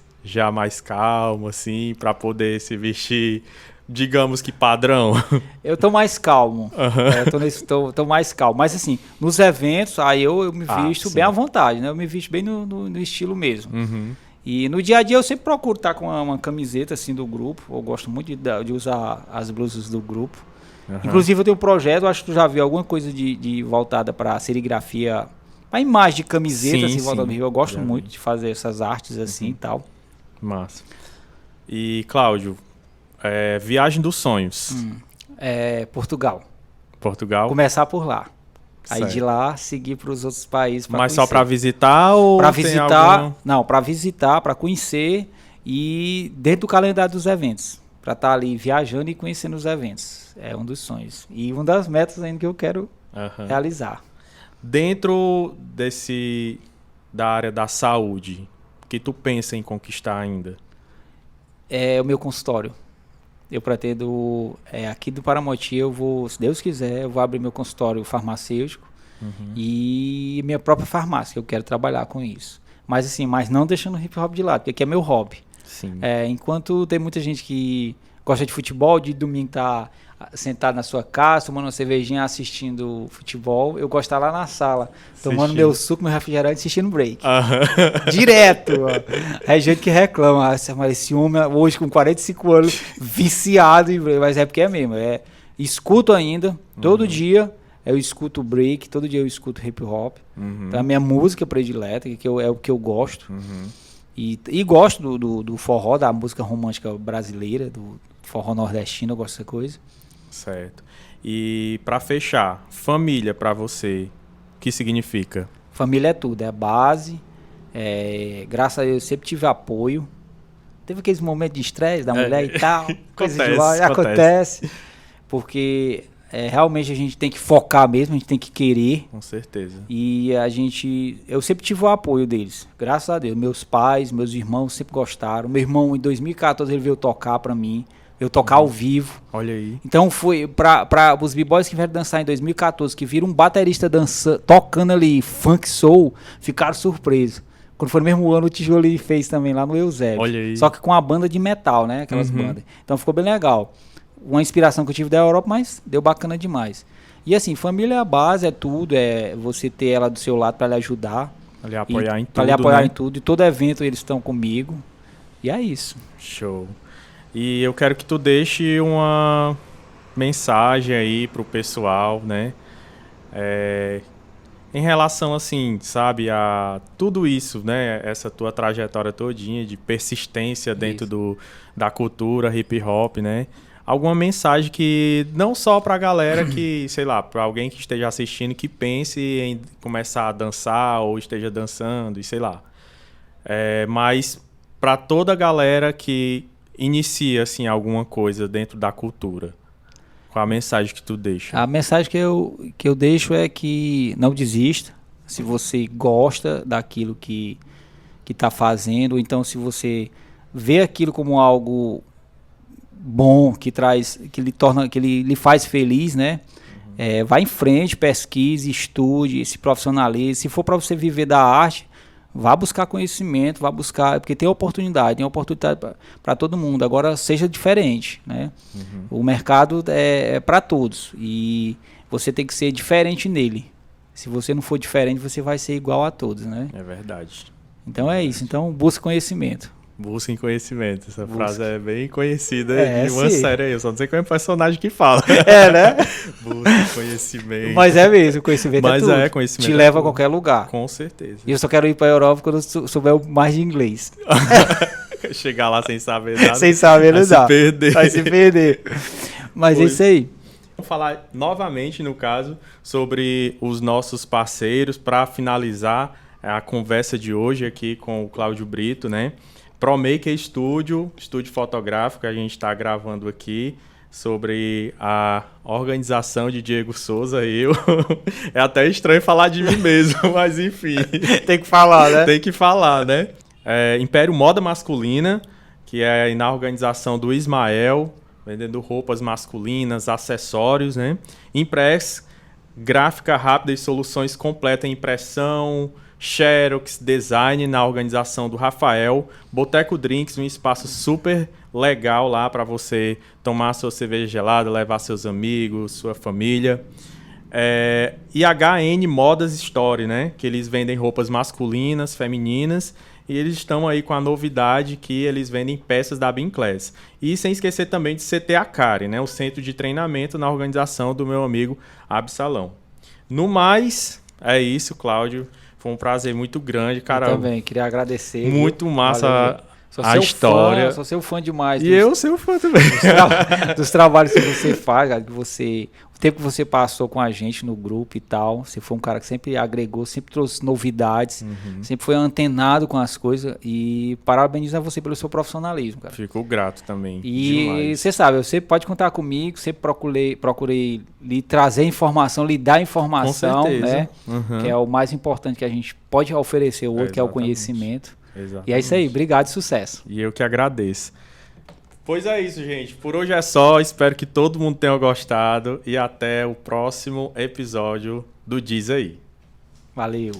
calmo, assim, para poder se vestir, digamos que padrão? Eu tô mais calmo. Tô mais calmo. Mas assim, nos eventos, aí eu me visto bem à vontade, né? Eu me visto bem no estilo mesmo. E no dia a dia eu sempre procuro estar com uma camiseta assim do grupo. Eu gosto muito de usar as blusas do grupo. Inclusive eu tenho um projeto, acho que tu já viu alguma coisa de voltada para serigrafia, para imagem de camiseta, assim, voltada do Rio. Eu gosto muito de fazer essas artes assim e tal. Massa. E Cláudio, viagem dos sonhos. Portugal. Portugal? Começar por lá. Certo. Aí de lá seguir para os outros países. Mas só para visitar ou para visitar? Não, para visitar, para conhecer e dentro do calendário dos eventos. Para estar ali viajando e conhecendo os eventos. É um dos sonhos. E uma das metas ainda que eu quero realizar. Dentro da área da saúde, o que tu pensa em conquistar ainda? É o meu consultório. Eu pretendo, aqui do Paramoti, eu vou, se Deus quiser, eu vou abrir meu consultório farmacêutico e minha própria farmácia, que eu quero trabalhar com isso. Mas assim, não deixando o hip hop de lado, porque aqui é meu hobby. Sim. Enquanto tem muita gente que gosta de futebol, de domingo tá sentado na sua casa, tomando uma cervejinha, assistindo futebol, eu gosto de estar lá na sala, tomando meu suco, meu refrigerante, assistindo break. Direto. É gente que reclama, mas esse homem hoje com 45 anos, viciado em break, mas é porque é mesmo. Escuto ainda, todo dia eu escuto break, todo dia eu escuto hip hop. Então, a minha música predileta, que é o que eu gosto. E gosto do forró, da música romântica brasileira, do forró nordestino, eu gosto dessa coisa. Certo. E para fechar, família para você, o que significa? Família é tudo, é a base. Graças a Deus eu sempre tive apoio. Teve aqueles momentos de estresse da mulher e tal, coisa de lá, acontece. Porque realmente a gente tem que focar mesmo, a gente tem que querer. Com certeza. E eu sempre tive o apoio deles, graças a Deus. Meus pais, meus irmãos sempre gostaram. Meu irmão, em 2014, ele veio tocar pra mim. Eu tocar ao vivo. Olha aí. Então foi para os b-boys que vieram dançar em 2014, que viram um baterista tocando ali funk soul, ficaram surpresos. Quando foi no mesmo ano, o Tijoli fez também lá no Eusébio. Olha aí. Só que com a banda de metal, né? Aquelas bandas. Então ficou bem legal. Uma inspiração que eu tive da Europa, mas deu bacana demais. E assim, família é a base, é tudo, é você ter ela do seu lado para lhe ajudar. Pra lhe apoiar em tudo, Pra lhe apoiar né? em tudo. E todo evento eles estão comigo. E é isso. Show. E eu quero que tu deixe uma mensagem aí pro pessoal, né? Em relação, assim, sabe, a tudo isso, né? Essa tua trajetória todinha de persistência dentro da cultura hip hop, né? Alguma mensagem que não só pra galera que, sei lá, pra alguém que esteja assistindo que pense em começar a dançar ou esteja dançando e sei lá. Mas pra toda a galera que inicia, assim, alguma coisa dentro da cultura. Qual a mensagem que tu deixa? A mensagem que eu deixo é que não desista. Se você gosta daquilo que tá fazendo, ou então se você vê aquilo como algo bom, que lhe faz feliz, né? Vá em frente, pesquise, estude, se profissionalize. Se for para você viver da arte, vá buscar conhecimento, vá buscar, porque tem oportunidade para todo mundo. Agora seja diferente, né? O mercado é para todos e você tem que ser diferente nele. Se você não for diferente, você vai ser igual a todos, né? É verdade. Então é isso. Então busque conhecimento. Busquem conhecimento. Essa frase é bem conhecida de uma sim. série aí. Eu só não sei qual é o personagem que fala. Né? Busquem conhecimento. Mas é mesmo, conhecimento é tudo. Conhecimento te leva a qualquer lugar. Com certeza. E eu só quero ir para a Europa quando eu souber mais de inglês. Chegar lá sem saber nada. Sem saber, não dá. Vai se perder. Mas é isso aí. Vamos falar novamente, no caso, sobre os nossos parceiros para finalizar a conversa de hoje aqui com o Cláudio Brito, né? ProMaker Studio, estúdio fotográfico que a gente está gravando aqui sobre a organização de Diego Souza. É até estranho falar de mim mesmo, mas enfim. Tem que falar, né? Tem que falar, né? Império Moda Masculina, que é na organização do Ismael, vendendo roupas masculinas, acessórios, né? Impress, gráfica rápida e soluções completas em impressão, Xerox, design na organização do Rafael, Boteco Drinks, um espaço super legal lá para você tomar sua cerveja gelada, levar seus amigos, sua família. E HN Modas Store, né? Que eles vendem roupas masculinas, femininas, e eles estão aí com a novidade que eles vendem peças da Beam Class. E sem esquecer também de CT Acari, né? O centro de treinamento na organização do meu amigo Absalão. No mais, é isso, Cláudio. Foi um prazer muito grande, cara. Eu também, queria agradecer. Muito massa Sou a história. Sou seu fã demais. E eu sou fã também. Dos trabalhos que você faz, cara, o tempo que você passou com a gente no grupo e tal. Você foi um cara que sempre agregou, sempre trouxe novidades, sempre foi antenado com as coisas. E parabenizo a você pelo seu profissionalismo, cara. Fico grato também. E você sabe, você pode contar comigo, sempre procurei lhe trazer informação, lhe dar informação, né? Que é o mais importante que a gente pode oferecer o outro, que é o conhecimento. Exatamente. E é isso aí, obrigado e sucesso. E eu que agradeço. Pois é isso, gente. Por hoje é só. Espero que todo mundo tenha gostado. E até o próximo episódio do Diz Aí. Valeu.